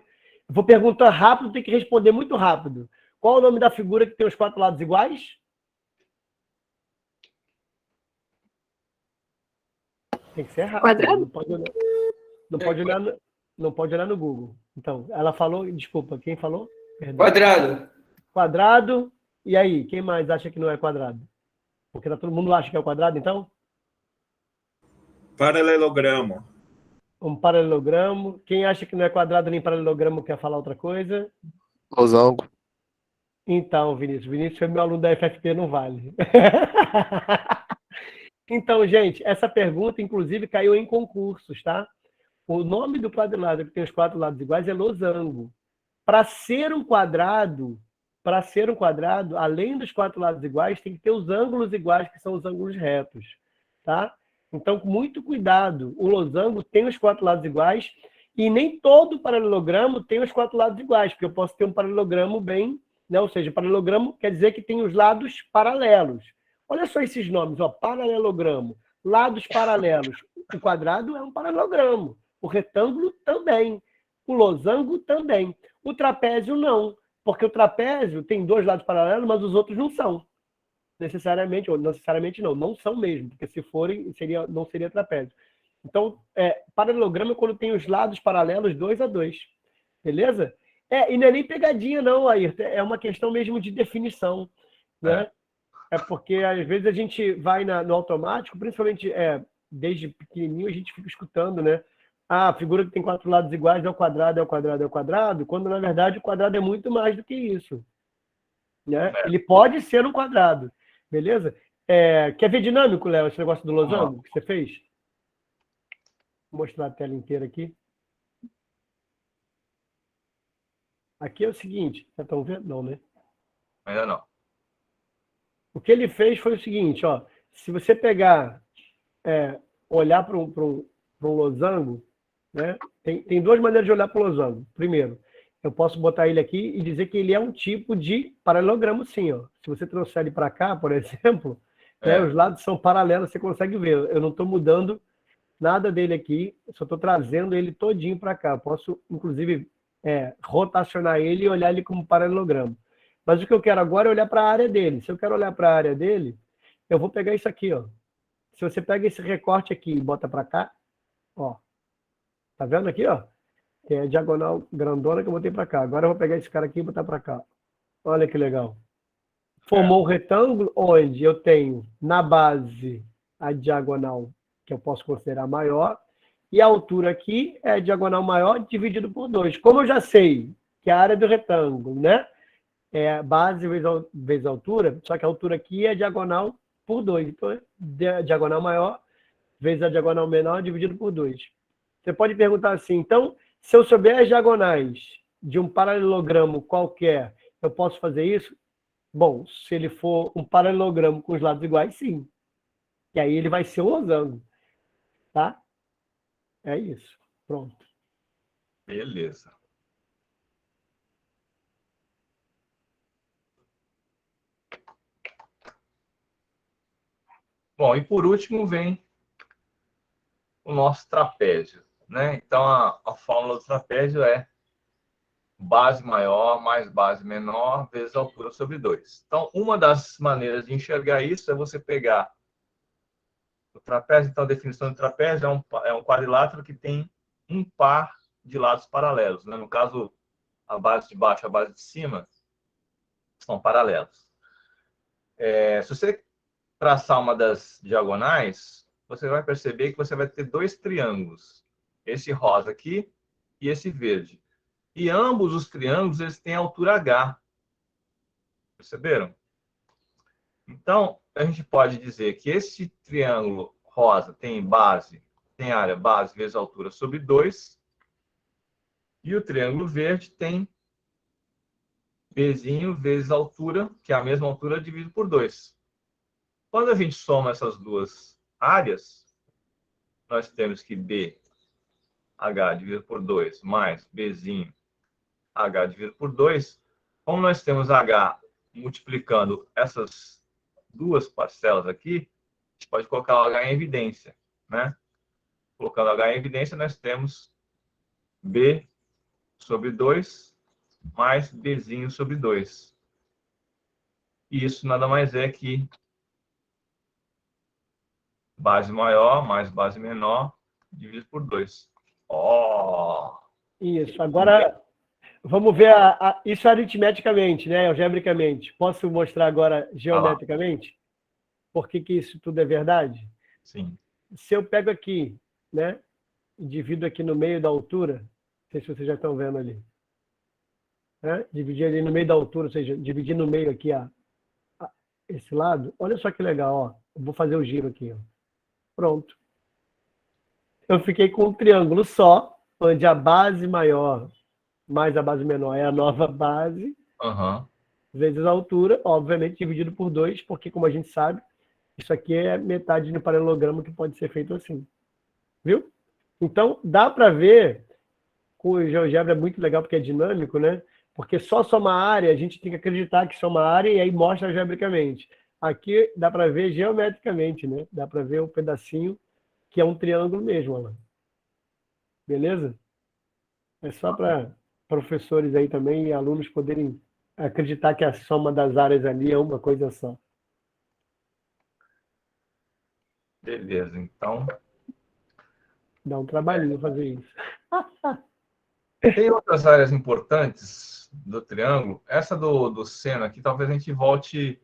Eu vou perguntar rápido, tem que responder muito rápido. Qual é o nome da figura que tem os 4 lados iguais? Tem que ser rápido. Quadrado? Não pode olhar no Google. Então, ela falou, desculpa, quem falou? Perdão. Quadrado. Quadrado. E aí, quem mais acha que não é quadrado? Porque todo mundo acha que é o quadrado, então? Paralelogramo. Um paralelogramo. Quem acha que não é quadrado nem paralelogramo quer falar outra coisa? Losango. Então, Vinícius. Vinícius foi meu aluno da FFP, não vale. Então, gente, essa pergunta, inclusive, caiu em concursos, tá? O nome do quadrilátero que tem os 4 lados iguais é losango. Para ser um quadrado, além dos 4 lados iguais, tem que ter os ângulos iguais, que são os ângulos retos, tá? Então, com muito cuidado. O losango tem os 4 lados iguais e nem todo paralelogramo tem os 4 lados iguais, porque eu posso ter um paralelogramo bem, né? Ou seja, paralelogramo quer dizer que tem os lados paralelos. Olha só esses nomes, ó, paralelogramo, lados paralelos. O quadrado é um paralelogramo, o retângulo também, o losango também. O trapézio não, porque o trapézio tem 2 lados paralelos, mas os outros não são. Necessariamente, ou necessariamente não são mesmo, porque se forem, não seria trapézio. Então, paralelogramo é quando tem os lados paralelos 2 a 2. Beleza? E não é nem pegadinha, não, Ayrton. É uma questão mesmo de definição, né? É porque, às vezes, a gente vai no automático, principalmente desde pequenininho, a gente fica escutando, né? A figura que tem 4 lados iguais é o quadrado, é o quadrado, é o quadrado, quando, na verdade, o quadrado é muito mais do que isso. Né? Ele pode ser um quadrado, beleza? Quer ver dinâmico, Léo, esse negócio do losango que você fez? Vou mostrar a tela inteira aqui. Aqui é o seguinte, vocês estão vendo? Não, né? Ainda não. O que ele fez foi o seguinte, ó, se você pegar, olhar para um losango, né, tem 2 maneiras de olhar para o losango. Primeiro, eu posso botar ele aqui e dizer que ele é um tipo de paralelogramo, sim. Ó. Se você trouxer ele para cá, por exemplo, né, os lados são paralelos, você consegue ver. Eu não estou mudando nada dele aqui, eu só estou trazendo ele todinho para cá. Eu posso, inclusive, rotacionar ele e olhar ele como paralelogramo. Mas o que eu quero agora é olhar para a área dele. Se eu quero olhar para a área dele, eu vou pegar isso aqui, ó. Se você pega esse recorte aqui e bota para cá, ó. Tá vendo aqui, ó? Tem a diagonal grandona que eu botei para cá. Agora eu vou pegar esse cara aqui e botar para cá. Olha que legal. Formou um retângulo onde eu tenho na base a diagonal que eu posso considerar maior e a altura aqui é a diagonal maior dividido por 2. Como eu já sei que a área do retângulo, né, é base vezes altura, só que a altura aqui é diagonal por 2. Então, é diagonal maior vezes a diagonal menor dividido por 2. Você pode perguntar assim, então, se eu souber as diagonais de um paralelogramo qualquer, eu posso fazer isso? Bom, se ele for um paralelogramo com os lados iguais, sim. E aí ele vai ser um losango. Tá? É isso. Pronto. Beleza. Bom, e por último vem o nosso trapézio, né? Então, a fórmula do trapézio é base maior mais base menor vezes altura sobre 2. Então, uma das maneiras de enxergar isso é você pegar o trapézio. Então, a definição do trapézio é um quadrilátero que tem um par de lados paralelos, né? No caso, a base de baixo e a base de cima são paralelos. Se você traçar uma das diagonais, você vai perceber que você vai ter dois triângulos. Esse rosa aqui e esse verde. E ambos os triângulos eles têm altura H. Perceberam? Então, a gente pode dizer que esse triângulo rosa tem área base vezes altura sobre 2. E o triângulo verde tem Bzinho vezes altura, que é a mesma altura, dividido por 2. Quando a gente soma essas duas áreas, nós temos que BH dividido por 2 mais Bzinho H dividido por 2. Como nós temos H multiplicando essas duas parcelas aqui, a gente pode colocar o H em evidência, né? Colocando H em evidência, nós temos B sobre 2 mais Bzinho sobre 2. E isso nada mais é que base maior mais base menor dividido por 2. Ó! Isso. Agora, vamos ver isso aritmeticamente, né? Algebricamente. Posso mostrar agora geometricamente? Por que isso tudo é verdade? Sim. Se eu pego aqui, né? E divido aqui no meio da altura, não sei se vocês já estão vendo ali. Né? Dividir ali no meio da altura, ou seja, dividir no meio aqui esse lado. Olha só que legal, ó. Eu vou fazer o giro aqui, ó. Pronto. Eu fiquei com um triângulo só, onde a base maior mais a base menor é a nova base, vezes a altura, obviamente dividido por 2, porque, como a gente sabe, isso aqui é metade do paralelogramo que pode ser feito assim. Viu? Então, dá para ver, com o GeoGebra é muito legal porque é dinâmico, né? Porque só somar área, a gente tem que acreditar que soma área e aí mostra algebricamente. Aqui dá para ver geometricamente, né? Dá para ver o pedacinho que é um triângulo mesmo, olha lá. Beleza? É só para professores aí também e alunos poderem acreditar que a soma das áreas ali é uma coisa só. Beleza, então. Dá um trabalhinho fazer isso. Tem outras áreas importantes do triângulo. Essa do seno aqui, talvez a gente volte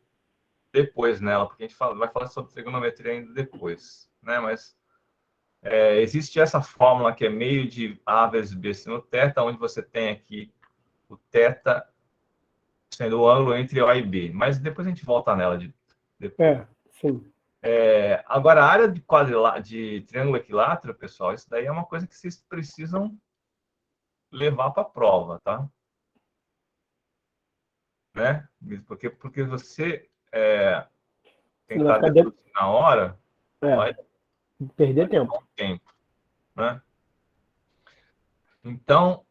depois nela, porque a gente vai falar sobre trigonometria ainda depois, né? Mas existe essa fórmula que é meio de A vezes B seno θ, onde você tem aqui o θ sendo o ângulo entre O e B. Mas depois a gente volta nela depois. Sim. Agora, a área de triângulo equilátero, pessoal, isso daí é uma coisa que vocês precisam levar para a prova, tá? Né? Porque você tentar deduzir na hora, vai perder tempo. Né? Então,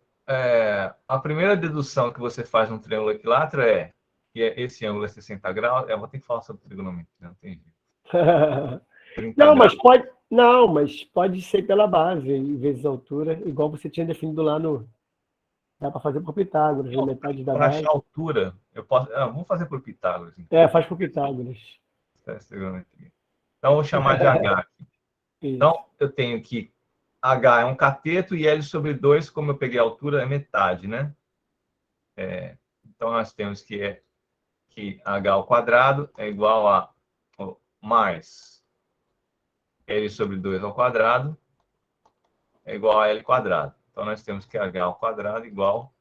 a primeira dedução que você faz num triângulo equilátero é que esse ângulo é 60 graus. Eu vou ter que falar sobre trigonometria, não tem jeito. 30 Não, graus. mas pode ser pela base, em vezes a altura, igual você tinha definido lá no. Dá para fazer por Pitágoras, né? Metade da Para base. achar a altura, eu posso. Vamos fazer por Pitágoras. Então. Faz por Pitágoras. Trigonometria. Então, eu vou chamar de H. Isso. Então, eu tenho que H é um cateto e L sobre 2, como eu peguei a altura, é metade, né? Então, nós temos que H ao quadrado é igual a mais L sobre 2 ao quadrado é igual a L quadrado. Então, nós temos que H ao quadrado igual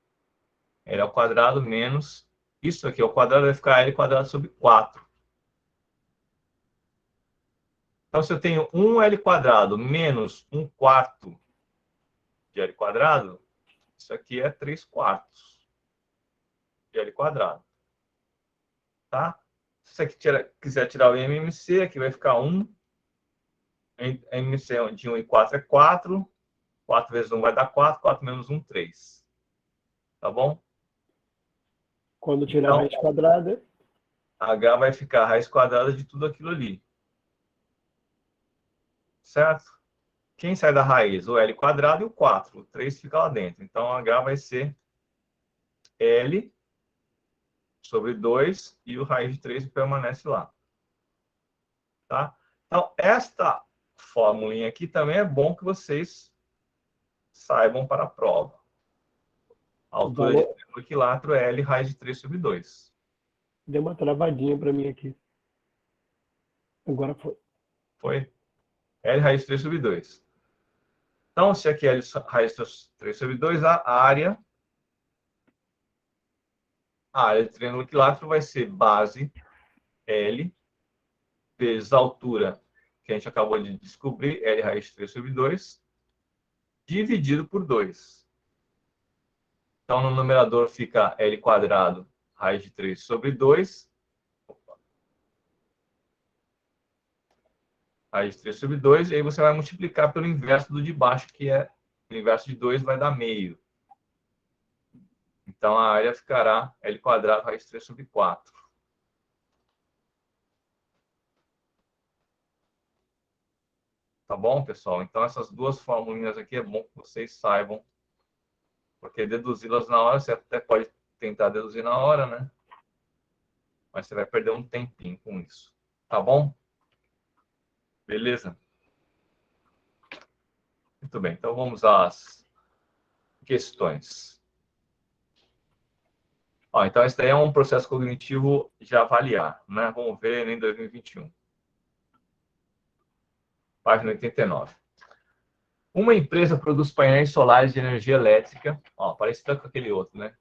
a L ao quadrado menos isso aqui ao quadrado vai ficar L quadrado sobre 4. Então, se eu tenho 1L quadrado menos 1/4 de L quadrado, isso aqui é 3/4 de L quadrado. Tá? Se você quiser tirar o MMC, aqui vai ficar 1. MMC de 1 e 4 é 4. 4 vezes 1 vai dar 4. 4 menos 1, 3. Tá bom? Quando tirar a Então, raiz quadrada. H vai ficar a raiz quadrada de tudo aquilo ali. Certo? Quem sai da raiz? O L quadrado e o 4. O 3 fica lá dentro. Então, H vai ser L sobre 2 e o raiz de 3 permanece lá. Tá? Então, esta formulinha aqui também é bom que vocês saibam para a prova. A altura de triângulo equilátero é L raiz de 3 sobre 2. Deu uma travadinha para mim aqui. Agora foi. Foi? L raiz de 3 sobre 2. Então, se aqui é L raiz de 3 sobre 2, a área do triângulo equilátero vai ser base L vezes a altura que a gente acabou de descobrir, L raiz de 3 sobre 2, dividido por 2. Então, no numerador fica L quadrado raiz de 3 sobre 2. Raiz de 3 sobre 2, e aí você vai multiplicar pelo inverso do de baixo, que é o inverso de 2 vai dar meio. Então, a área ficará L quadrado raiz de 3 sobre 4. Tá bom, pessoal? Então, essas duas formulinhas aqui é bom que vocês saibam, porque deduzi-las na hora, você até pode tentar deduzir na hora, né? Mas você vai perder um tempinho com isso. Tá bom? Beleza? Muito bem, então vamos às questões. Então, esse daí é um processo cognitivo de avaliar, né? Vamos ver em 2021. Página 89. Uma empresa produz painéis solares de energia elétrica, parecido com aquele outro, né?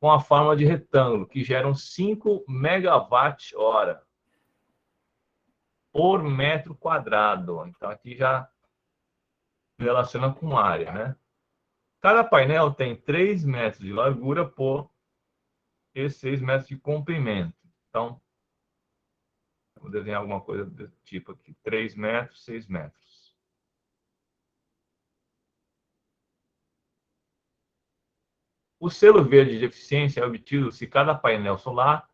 Com a forma de retângulo, que geram 5 megawatt-hora por metro quadrado. Então, aqui já relaciona com área, né? Cada painel tem 3 metros de largura por e 6 metros de comprimento. Então, vou desenhar alguma coisa desse tipo aqui. 3 metros, 6 metros. O selo verde de eficiência é obtido se cada painel solar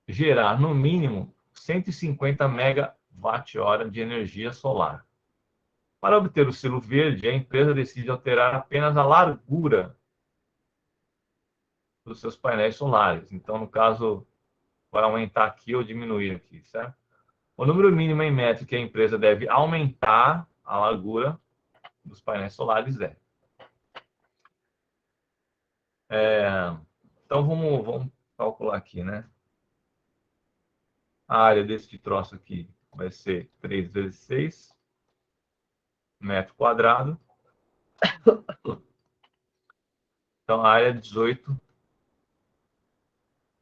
gerar, no mínimo, 150 megawatt-hora de energia solar. Para obter o selo verde, a empresa decide alterar apenas a largura dos seus painéis solares. Então, no caso, vai aumentar aqui ou diminuir aqui, certo? O número mínimo em metro que a empresa deve aumentar a largura dos painéis solares é. Então, vamos calcular aqui, né? A área desse troço aqui vai ser 3 vezes 6 metro quadrado. Então, a área é 18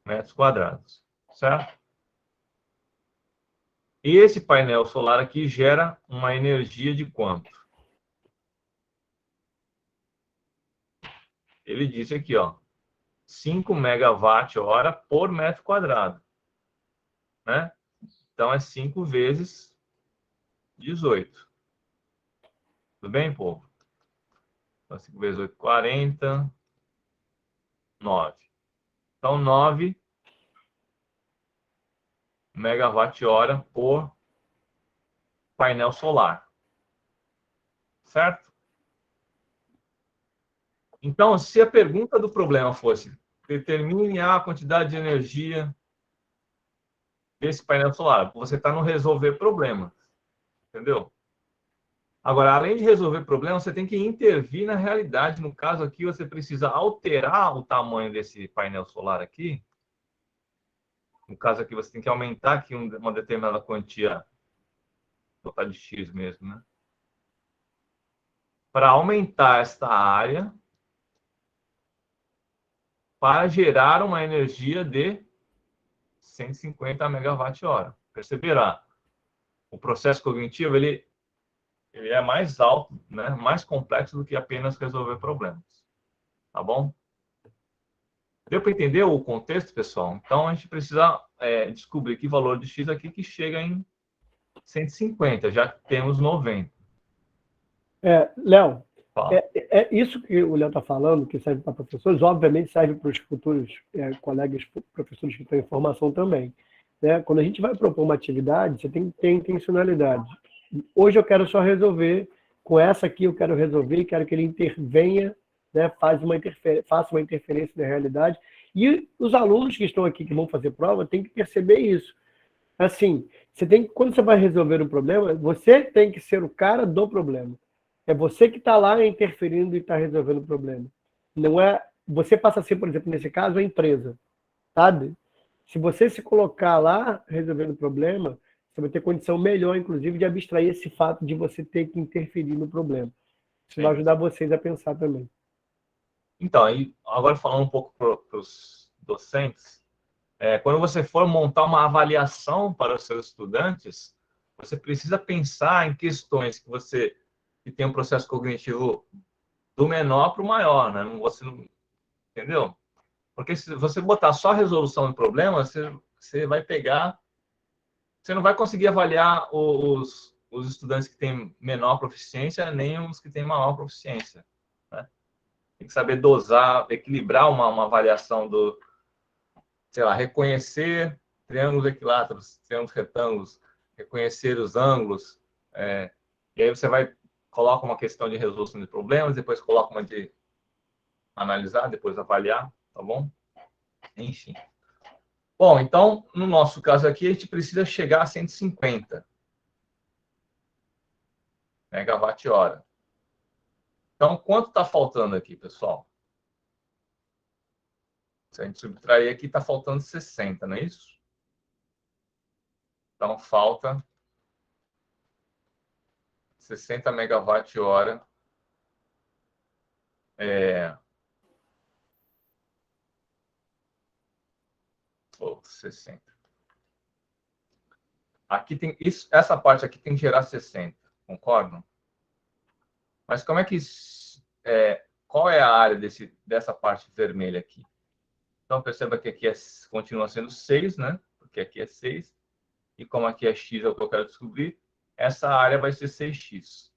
metros quadrados, certo? E esse painel solar aqui gera uma energia de quanto? Ele disse aqui, 5 megawatt-hora por metro quadrado, né? Então, é 5 vezes 18. Tudo bem, povo? Então, 5 vezes 8, 40. 9. Então, 9 megawatt-hora por painel solar. Certo? Então, se a pergunta do problema fosse determine a quantidade de energia desse painel solar, você está no resolver problemas. Entendeu? Agora, além de resolver problemas, você tem que intervir na realidade. No caso aqui, você precisa alterar o tamanho desse painel solar aqui. No caso aqui, você tem que aumentar aqui uma determinada quantia, botar de X mesmo, né? Para aumentar esta área, para gerar uma energia de 150 megawatt-hora. Perceberá? O processo cognitivo, ele é mais alto, né? Mais complexo do que apenas resolver problemas. Tá bom? Deu para entender o contexto, pessoal? Então, a gente precisa descobrir que valor de X aqui que chega em 150, já que temos 90. Léo, Fala. isso que o Léo está falando, que serve para professores, obviamente serve para os futuros colegas professores que estão em formação também. Né? Quando a gente vai propor uma atividade, você tem que ter intencionalidade. Hoje eu quero só resolver, com essa aqui eu quero resolver, quero que ele intervenha, né? Faça uma interferência na realidade. E os alunos que estão aqui, que vão fazer prova, têm que perceber isso. Assim, quando você vai resolver um problema, você tem que ser o cara do problema. É você que está lá interferindo e está resolvendo o problema. Não é. Você passa a ser, por exemplo, nesse caso, a empresa. Sabe? Se você se colocar lá resolvendo o problema, você vai ter condição melhor, inclusive, de abstrair esse fato de você ter que interferir no problema. Isso vai ajudar vocês a pensar também. Então, aí, agora falando um pouco para os docentes, quando você for montar uma avaliação para os seus estudantes, você precisa pensar em questões que tem um processo cognitivo do menor para o maior, né? Você não, entendeu? Porque se você botar só a resolução do problema, você vai pegar, você não vai conseguir avaliar os estudantes que têm menor proficiência, nem os que têm maior proficiência, né? Tem que saber dosar, equilibrar uma avaliação do, sei lá, reconhecer triângulos equiláteros, triângulos retângulos, reconhecer os ângulos, e aí você coloca uma questão de resolução de problemas, depois coloca uma de analisar, depois avaliar, tá bom? Enfim. Bom, então, no nosso caso aqui, a gente precisa chegar a 150 megawatt-hora. Então, quanto está faltando aqui, pessoal? Se a gente subtrair aqui, está faltando 60, não é isso? Então, falta 60 megawatt-hora. 60. Aqui tem essa parte aqui tem que gerar 60, concordam? Mas como é que qual é a área dessa parte vermelha aqui? Então perceba que aqui continua sendo 6, né? Porque aqui é 6. E como aqui é x é o que eu quero descobrir, essa área vai ser 6x,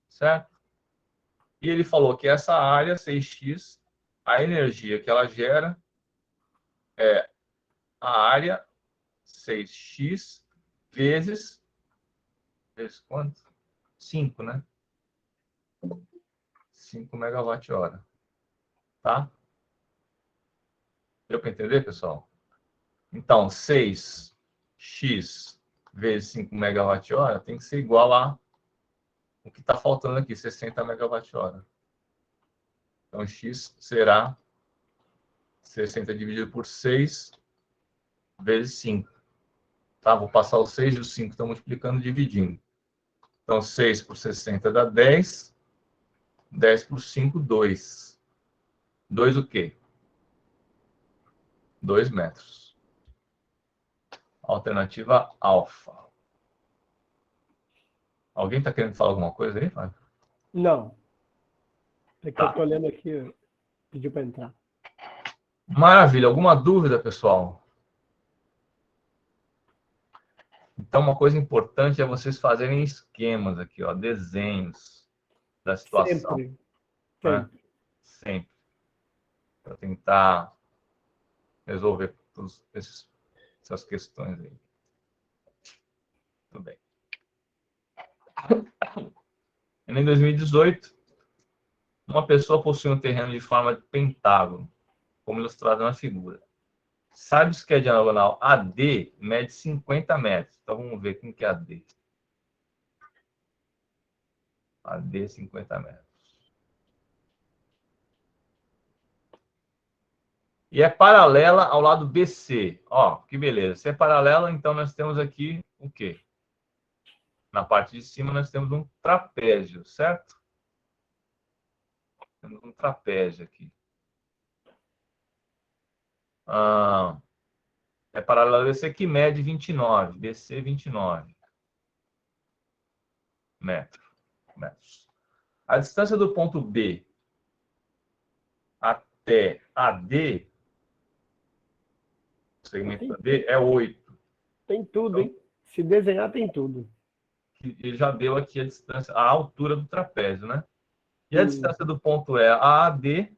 certo? E ele falou que essa área 6x, a energia que ela gera é a área 6x vezes quanto? 5, né? 5 megawatt-hora. Tá? Deu para entender, pessoal? Então, 6x vezes 5 megawatt-hora tem que ser igual a o que está faltando aqui, 60 megawatt-hora. Então, x será 60 dividido por 6 vezes 5. Tá? Vou passar o 6 e o 5, estão multiplicando e dividindo. Então, 6 por 60 dá 10. 10 por 5, 2. 2 o quê? 2 metros. Alternativa alfa. Alguém está querendo falar alguma coisa aí, Fábio? Não. É que Tá. eu estou olhando aqui, pediu para entrar. Maravilha. Alguma dúvida, pessoal? Então, uma coisa importante é vocês fazerem esquemas aqui, ó, desenhos. da situação. Sempre. Né? Sempre. Sempre. Para tentar resolver todas essas questões aí. Tudo bem. Em 2018, uma pessoa possui um terreno de forma de pentágono, como ilustrado na figura. Sabe-se que a diagonal AD mede 50 metros. Então, vamos ver como que é AD. AD 50 metros. E é paralela ao lado BC. Ó, que beleza. Se é paralela, então nós temos aqui o quê? Na parte de cima nós temos um trapézio, certo? Temos um trapézio aqui. É paralelo ao BC que mede 29. BC 29 metros. A distância do ponto B até AD, segmento AD, é 8. Tem tudo, hein? Se desenhar, tem tudo. Ele já deu aqui a distância, a altura do trapézio, né? E a distância do ponto E a AD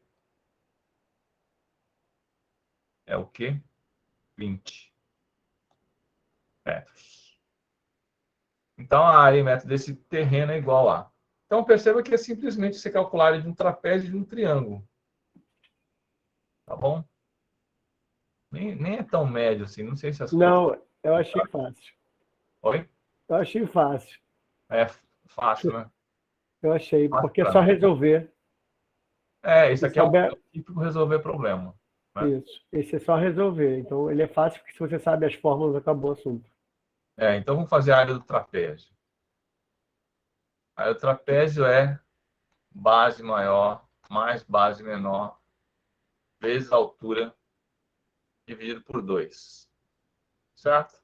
é o quê? 20 metros. Então, a área em metros desse terreno é igual a... Então, perceba que é simplesmente você calcular a área de um trapézio e de um triângulo. Tá bom? Nem é tão médio assim. Não sei se as coisas... Não, eu achei fácil. Oi? Eu achei fácil. É fácil, né? Eu achei, Fácil porque é pra só mim. resolver. Isso aqui é o típico resolver problema. Né? Isso. Esse é só resolver. Então, ele é fácil porque se você sabe as fórmulas, acabou o assunto. Então vamos fazer a área do trapézio. A área do trapézio é base maior mais base menor vezes a altura dividido por 2. Certo?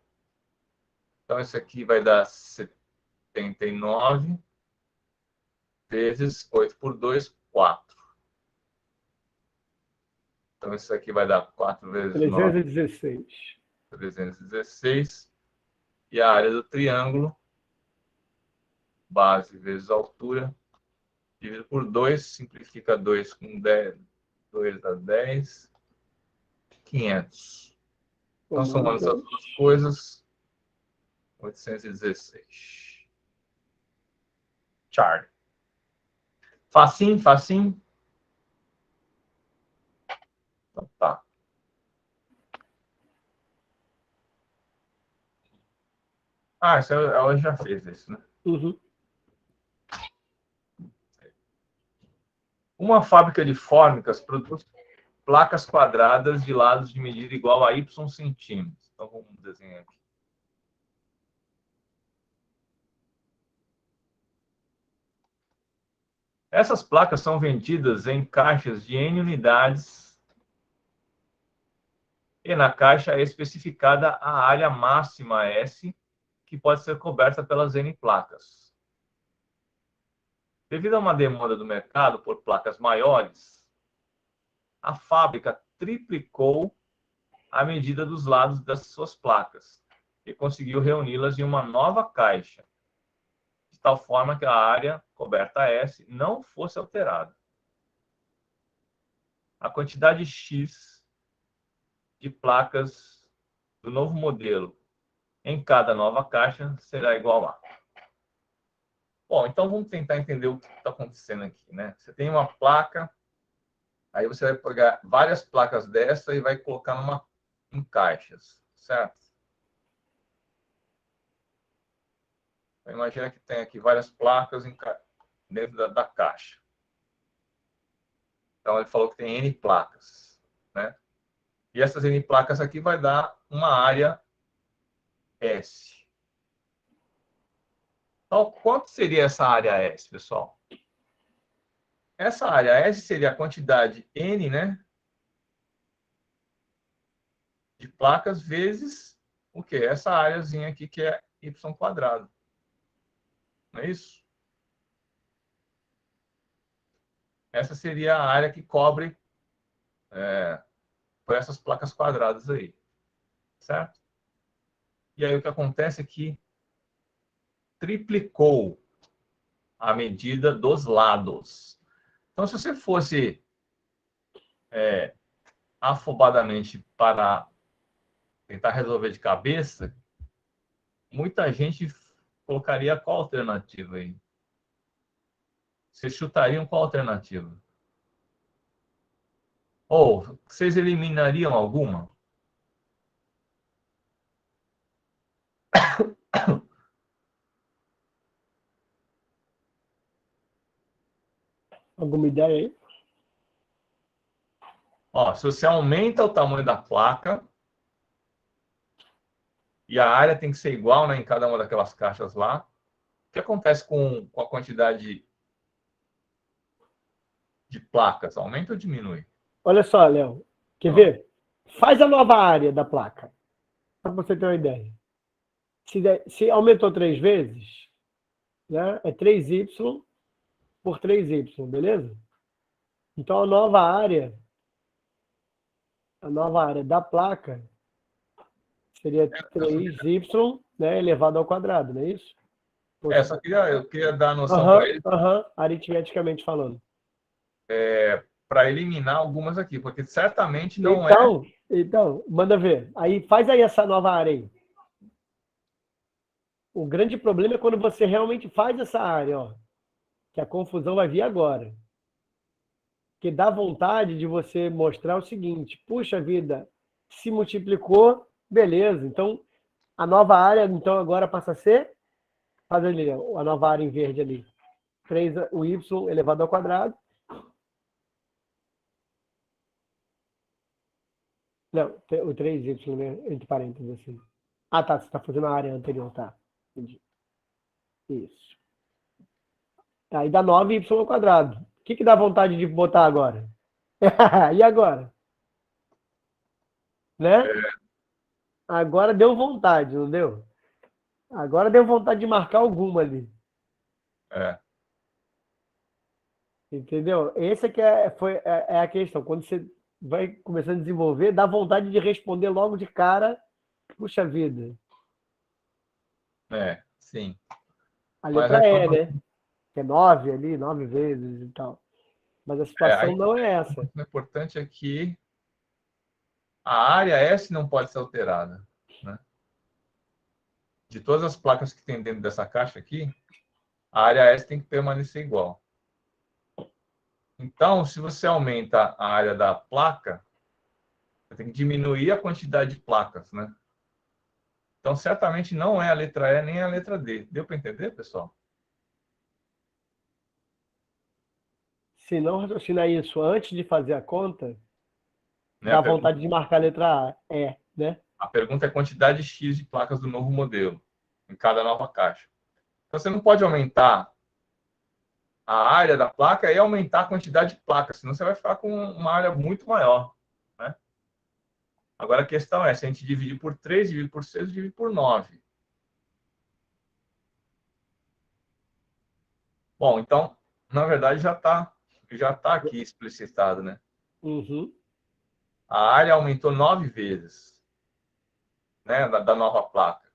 Então, isso aqui vai dar 79 vezes 8 por 2, 4. Então, isso aqui vai dar 4 vezes 9, 316. 316. E a área do triângulo, base vezes altura, dividido por 2, simplifica 2 com 10, 2 dá 10, 500. Então, somando essas duas coisas, 816. Charlie. Facinho, facinho. Então, tá. Isso ela já fez isso, né? Uhum. Uma fábrica de fórmicas produz placas quadradas de lados de medida igual a y centímetros. Então, vamos desenhar aqui. Essas placas são vendidas em caixas de N unidades e na caixa é especificada a área máxima S, que pode ser coberta pelas N placas. Devido a uma demanda do mercado por placas maiores, a fábrica triplicou a medida dos lados das suas placas e conseguiu reuni-las em uma nova caixa, de tal forma que a área coberta S não fosse alterada. A quantidade X de placas do novo modelo em cada nova caixa será igual a... Bom, então vamos tentar entender o que está acontecendo aqui, né? Você tem uma placa, aí você vai pegar várias placas dessa e vai colocar em caixas, certo? Então, imagina que tem aqui várias placas dentro da caixa. Então, ele falou que tem N placas, né? E essas N placas aqui vai dar uma área S. Então, quanto seria essa área S, pessoal? Essa área S seria a quantidade N, né? De placas vezes o quê? Essa áreazinha aqui que é Y quadrado. Não é isso? Essa seria a área que cobre por essas placas quadradas aí. Certo? E aí o que acontece é que triplicou a medida dos lados. Então, se você fosse afobadamente para tentar resolver de cabeça, muita gente colocaria qual alternativa aí? Vocês chutariam qual alternativa? Ou vocês eliminariam alguma? Alguma ideia aí? Ó, se você aumenta o tamanho da placa e a área tem que ser igual, né, em cada uma daquelas caixas lá, o que acontece com a quantidade de placas? Aumenta ou diminui? Olha só, Léo. Quer Ó, ver? Faz a nova área da placa, para você ter uma ideia. Se aumentou 3 vezes, né, é 3y por 3y, beleza? Então, a nova área da placa seria 3y, né, elevado ao quadrado, não é isso? eu queria dar a noção para Aham, ele, aham, aritmeticamente falando. para eliminar algumas aqui, porque certamente não é. Então, manda ver. Aí faz aí essa nova área aí. O grande problema é quando você realmente faz essa área, ó, que a confusão vai vir agora. Que dá vontade de você mostrar o seguinte: puxa vida, se multiplicou, beleza. Então, a nova área, então, agora passa a ser, faz ali, ó, a nova área em verde ali. 3, o y elevado ao quadrado. Não, o 3y, né, entre parênteses, assim. Ah, tá, você está fazendo a área anterior, tá. Entendi. Isso. Aí dá 9y ao quadrado. O que dá vontade de botar agora? E agora? Né? Agora deu vontade, não deu? Agora deu vontade de marcar alguma ali. É, Entendeu? Essa que é a questão. Quando você vai começando a desenvolver, dá vontade de responder logo de cara. Puxa vida. sim. A Mas letra E, né? Que é 9 ali, 9 vezes e tal. Mas a situação aí, não é essa. o importante é que a área S não pode ser alterada, né? De todas as placas que tem dentro dessa caixa aqui, a área S tem que permanecer igual. Então, se você aumenta a área da placa, você tem que diminuir a quantidade de placas, né? Então, certamente não é a letra E nem a letra D. Deu para entender, pessoal? Se não raciocinar isso antes de fazer a conta, Né? dá vontade de marcar a letra A. É, né? A pergunta é a quantidade X de placas do novo modelo, em cada nova caixa. Então, você não pode aumentar a área da placa e aumentar a quantidade de placas, senão você vai ficar com uma área muito maior, né? Agora, a questão é, se a gente dividir por 3, dividir por 6, dividir por 9. Bom, então, na verdade, já tá aqui explicitado, né? Uhum. A área aumentou 9 vezes, né, da nova placa.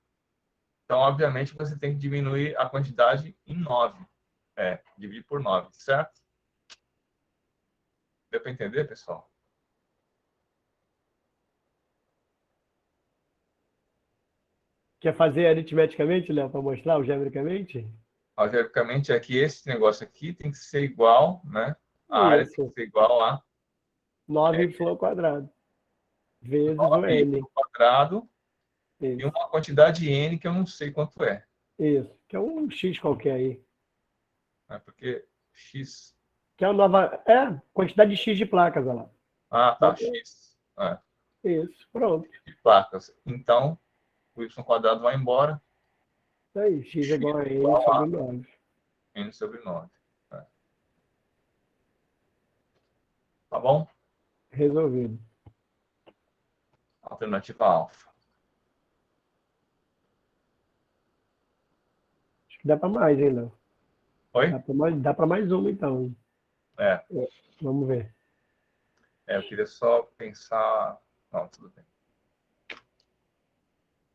Então, obviamente, você tem que diminuir a quantidade em 9. Dividir por 9, certo? Deu para entender, pessoal? Quer fazer aritmeticamente, Léo, para mostrar algebricamente? Algebricamente, é que esse negócio aqui tem que ser igual, né? A área tem que Isso. ser igual a 9y ao quadrado. Vezes o 9y n. ao quadrado e Isso. uma quantidade n que eu não sei quanto é. Isso. Que é um x qualquer aí. Né? Porque x... Que é a nova. É, quantidade de x de placas, olha lá. Ah, tá, x. Isso. Pronto. De placas. Então, o y² vai embora. Isso aí. X é X igual a é n igual sobre a 9. n sobre 9. Tá bom? Resolvido. Alternativa alfa. Acho que dá para mais, hein, Léo? Oi? Dá para mais uma, então. Hein? É, Vamos ver. eu queria só pensar... Não, tudo bem.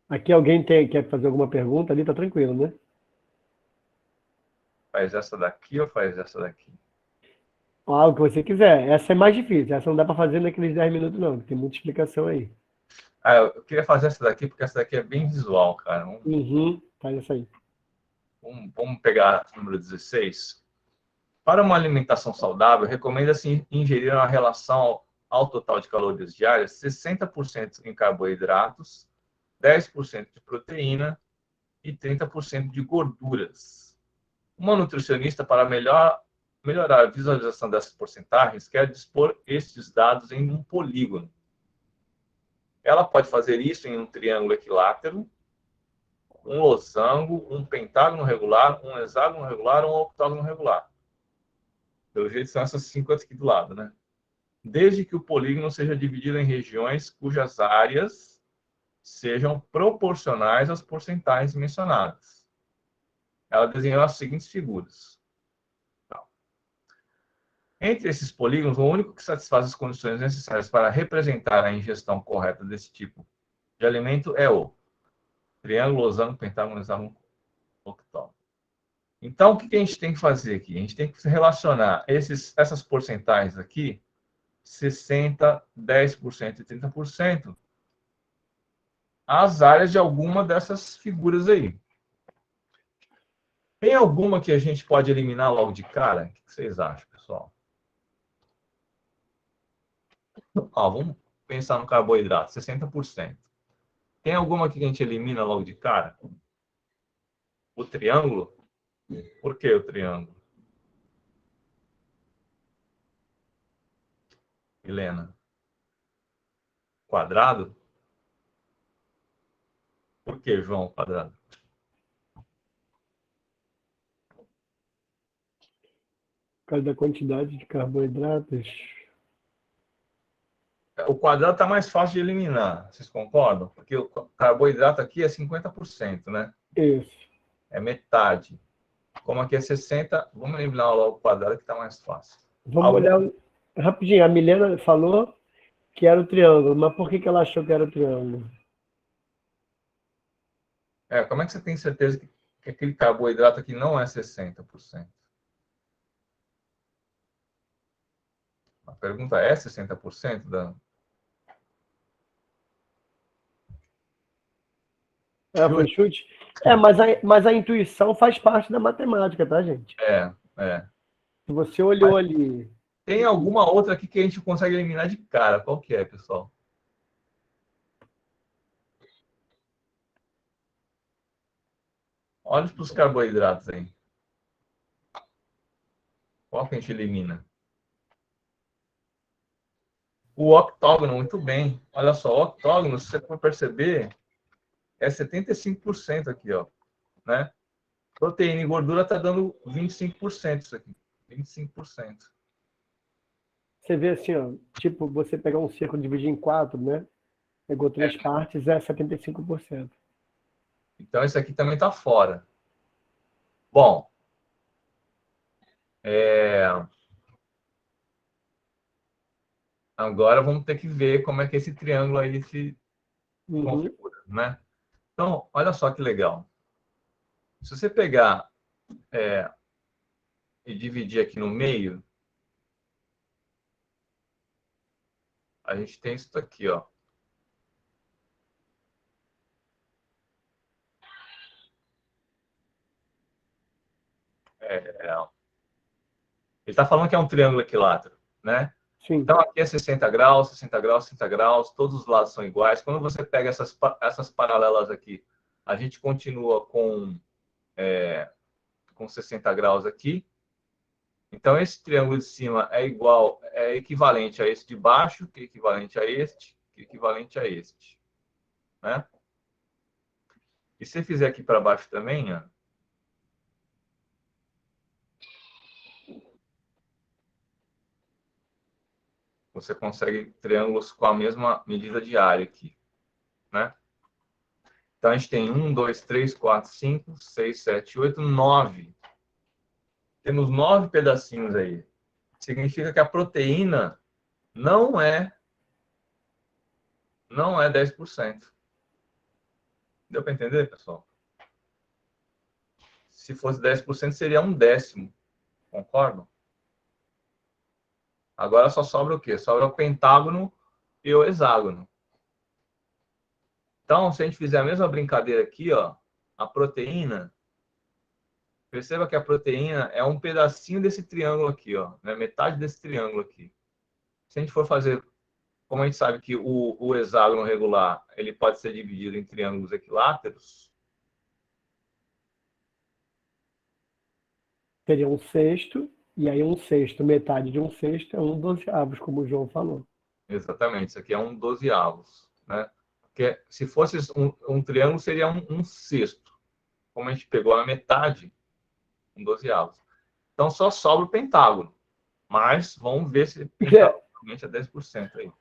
Aqui alguém quer fazer alguma pergunta ali? Tá tranquilo, né? Faz essa daqui ou faz essa daqui? Ah, o que você quiser. Essa é mais difícil. Essa não dá para fazer naqueles 10 minutos, não. Tem muita explicação aí. Ah, eu queria fazer essa daqui porque essa daqui é bem visual, cara. Uhum, faz essa aí. Vamos pegar o número 16. Para uma alimentação saudável, recomenda-se ingerir uma relação ao total de calorias diárias 60% em carboidratos, 10% de proteína e 30% de gorduras. Uma nutricionista, para melhorar a visualização dessas porcentagens, quer dispor estes dados em um polígono. Ela pode fazer isso em um triângulo equilátero, um losango, um pentágono regular, um hexágono regular ou um octógono regular. Pelo jeito, são essas 5 aqui do lado, né? Desde que o polígono seja dividido em regiões cujas áreas sejam proporcionais às porcentagens mencionadas. Ela desenhou as seguintes figuras. Entre esses polígonos, o único que satisfaz as condições necessárias para representar a ingestão correta desse tipo de alimento é o triângulo, losango, pentágono, hexágono, octógono. Então, o que a gente tem que fazer aqui? A gente tem que relacionar essas porcentagens aqui, 60%, 10% e 30%, às áreas de alguma dessas figuras aí. Tem alguma que a gente pode eliminar logo de cara? O que vocês acham, pessoal? Ó, vamos pensar no carboidrato, 60%. Tem alguma que a gente elimina logo de cara? O triângulo? Por que o triângulo? Helena? Quadrado? Por que, João, quadrado? Por causa da quantidade de carboidratos. O quadrado está mais fácil de eliminar, vocês concordam? Porque o carboidrato aqui é 50%, né? Isso. É metade. Como aqui é 60%, vamos eliminar logo o quadrado que está mais fácil. Vamos olhar rapidinho. A Milena falou que era o triângulo, mas por que ela achou que era o triângulo? Como é que você tem certeza que aquele carboidrato aqui não é 60%? A pergunta é 60%? Foi Chute? chute? Mas a intuição faz parte da matemática, tá, gente? É. Se você olhou ali. Tem alguma outra aqui que a gente consegue eliminar de cara? Qual que é, pessoal? Olha para os carboidratos aí. Qual que a gente elimina? O octógono, muito bem. Olha só, o octógono, se você for perceber, é 75% aqui, ó, né? Proteína e gordura está dando 25% isso aqui. 25%. Você vê assim, ó, tipo, você pegar um círculo e dividir em 4, né? Pegou 3 partes, é 75%. Então, esse aqui também está fora. Bom, agora vamos ter que ver como é que esse triângulo aí se configura, né? Então, olha só que legal. Se você pegar e dividir aqui no meio, a gente tem isso aqui, ó. Ele está falando que é um triângulo equilátero, né? Sim. Então, aqui é 60 graus, 60 graus, 60 graus, todos os lados são iguais. Quando você pega essas paralelas aqui, a gente continua com 60 graus aqui. Então, esse triângulo de cima é equivalente a esse de baixo, que é equivalente a este, que é equivalente a este, né? E se fizer aqui para baixo também, ó, você consegue triângulos com a mesma medida de área aqui, né? Então, a gente tem 1, 2, 3, 4, 5, 6, 7, 8, 9. Temos 9 pedacinhos aí. Significa que a proteína não é 10%. Deu para entender, pessoal? se fosse 10%, seria 1/10. Concordam? Agora só sobra o quê? Sobra o pentágono e o hexágono. Então, se a gente fizer a mesma brincadeira aqui, ó, a proteína, perceba que a proteína é um pedacinho desse triângulo aqui, ó, né? Metade desse triângulo aqui. Se a gente for fazer, como a gente sabe que o hexágono regular, ele pode ser dividido em triângulos equiláteros, Seria 1/6, e aí 1/6, metade de 1/6 é 1/12, como o João falou. exatamente, isso aqui é 1/12, né? Porque se fosse um triângulo, seria 1/6. Como a gente pegou a metade, 1/12. Então só sobra o pentágono. Mas vamos ver se o pentágono realmente é 10% aí.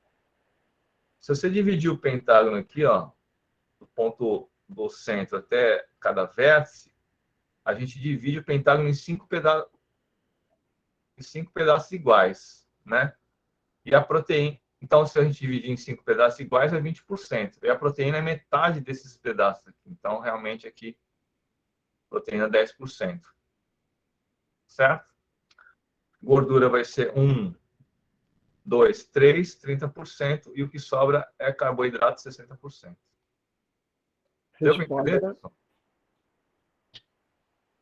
Se você dividir o pentágono aqui, ó, do ponto do centro até cada vértice, a gente divide o pentágono em 5 pedaços iguais, né? E a proteína, então se a gente dividir em 5 pedaços iguais é 20%. E a proteína é metade desses pedaços aqui. Então realmente aqui proteína é 10%. Certo? Gordura vai ser 1, 2, 3, 30%, e o que sobra é carboidrato, 60%. Deu para entender? Resposta.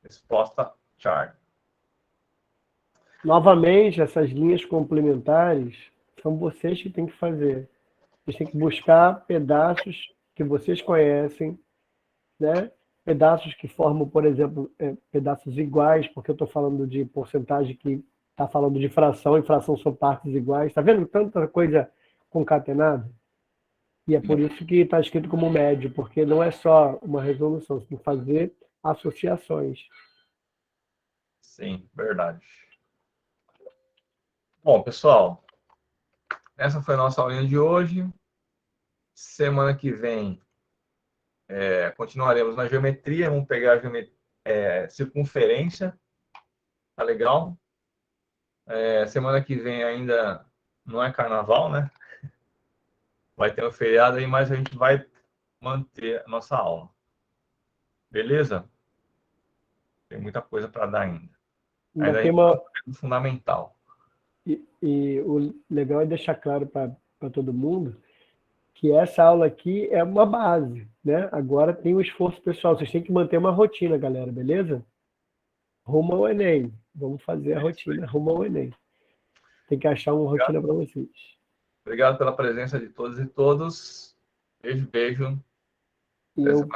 Resposta chart. Novamente, essas linhas complementares são vocês que têm que fazer. Vocês têm que buscar pedaços que vocês conhecem, né? Pedaços que formam, por exemplo, pedaços iguais, porque eu estou falando de porcentagem que está falando de fração, e fração são partes iguais. Está vendo tanta coisa concatenada? E é por isso que está escrito como médio, porque não é só uma resolução, você tem que fazer associações. Sim, verdade. Bom, pessoal, essa foi a nossa aulinha de hoje. Semana que vem continuaremos na geometria. Vamos pegar a circunferência. Tá legal? Semana que vem ainda não é carnaval, né? Vai ter um feriado aí, mas a gente vai manter a nossa aula. Beleza? Tem muita coisa para dar ainda. Ainda a gente tá no fundamental. E o legal é deixar claro para todo mundo que essa aula aqui é uma base, né? Agora tem o esforço pessoal. Vocês têm que manter uma rotina, galera, beleza? Rumo ao Enem. Vamos fazer a rotina rumo ao Enem. Tem que achar uma rotina para vocês. Obrigado pela presença de todos e todas. Beijo, beijo. E eu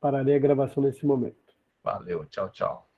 pararei a gravação nesse momento. Valeu, tchau, tchau.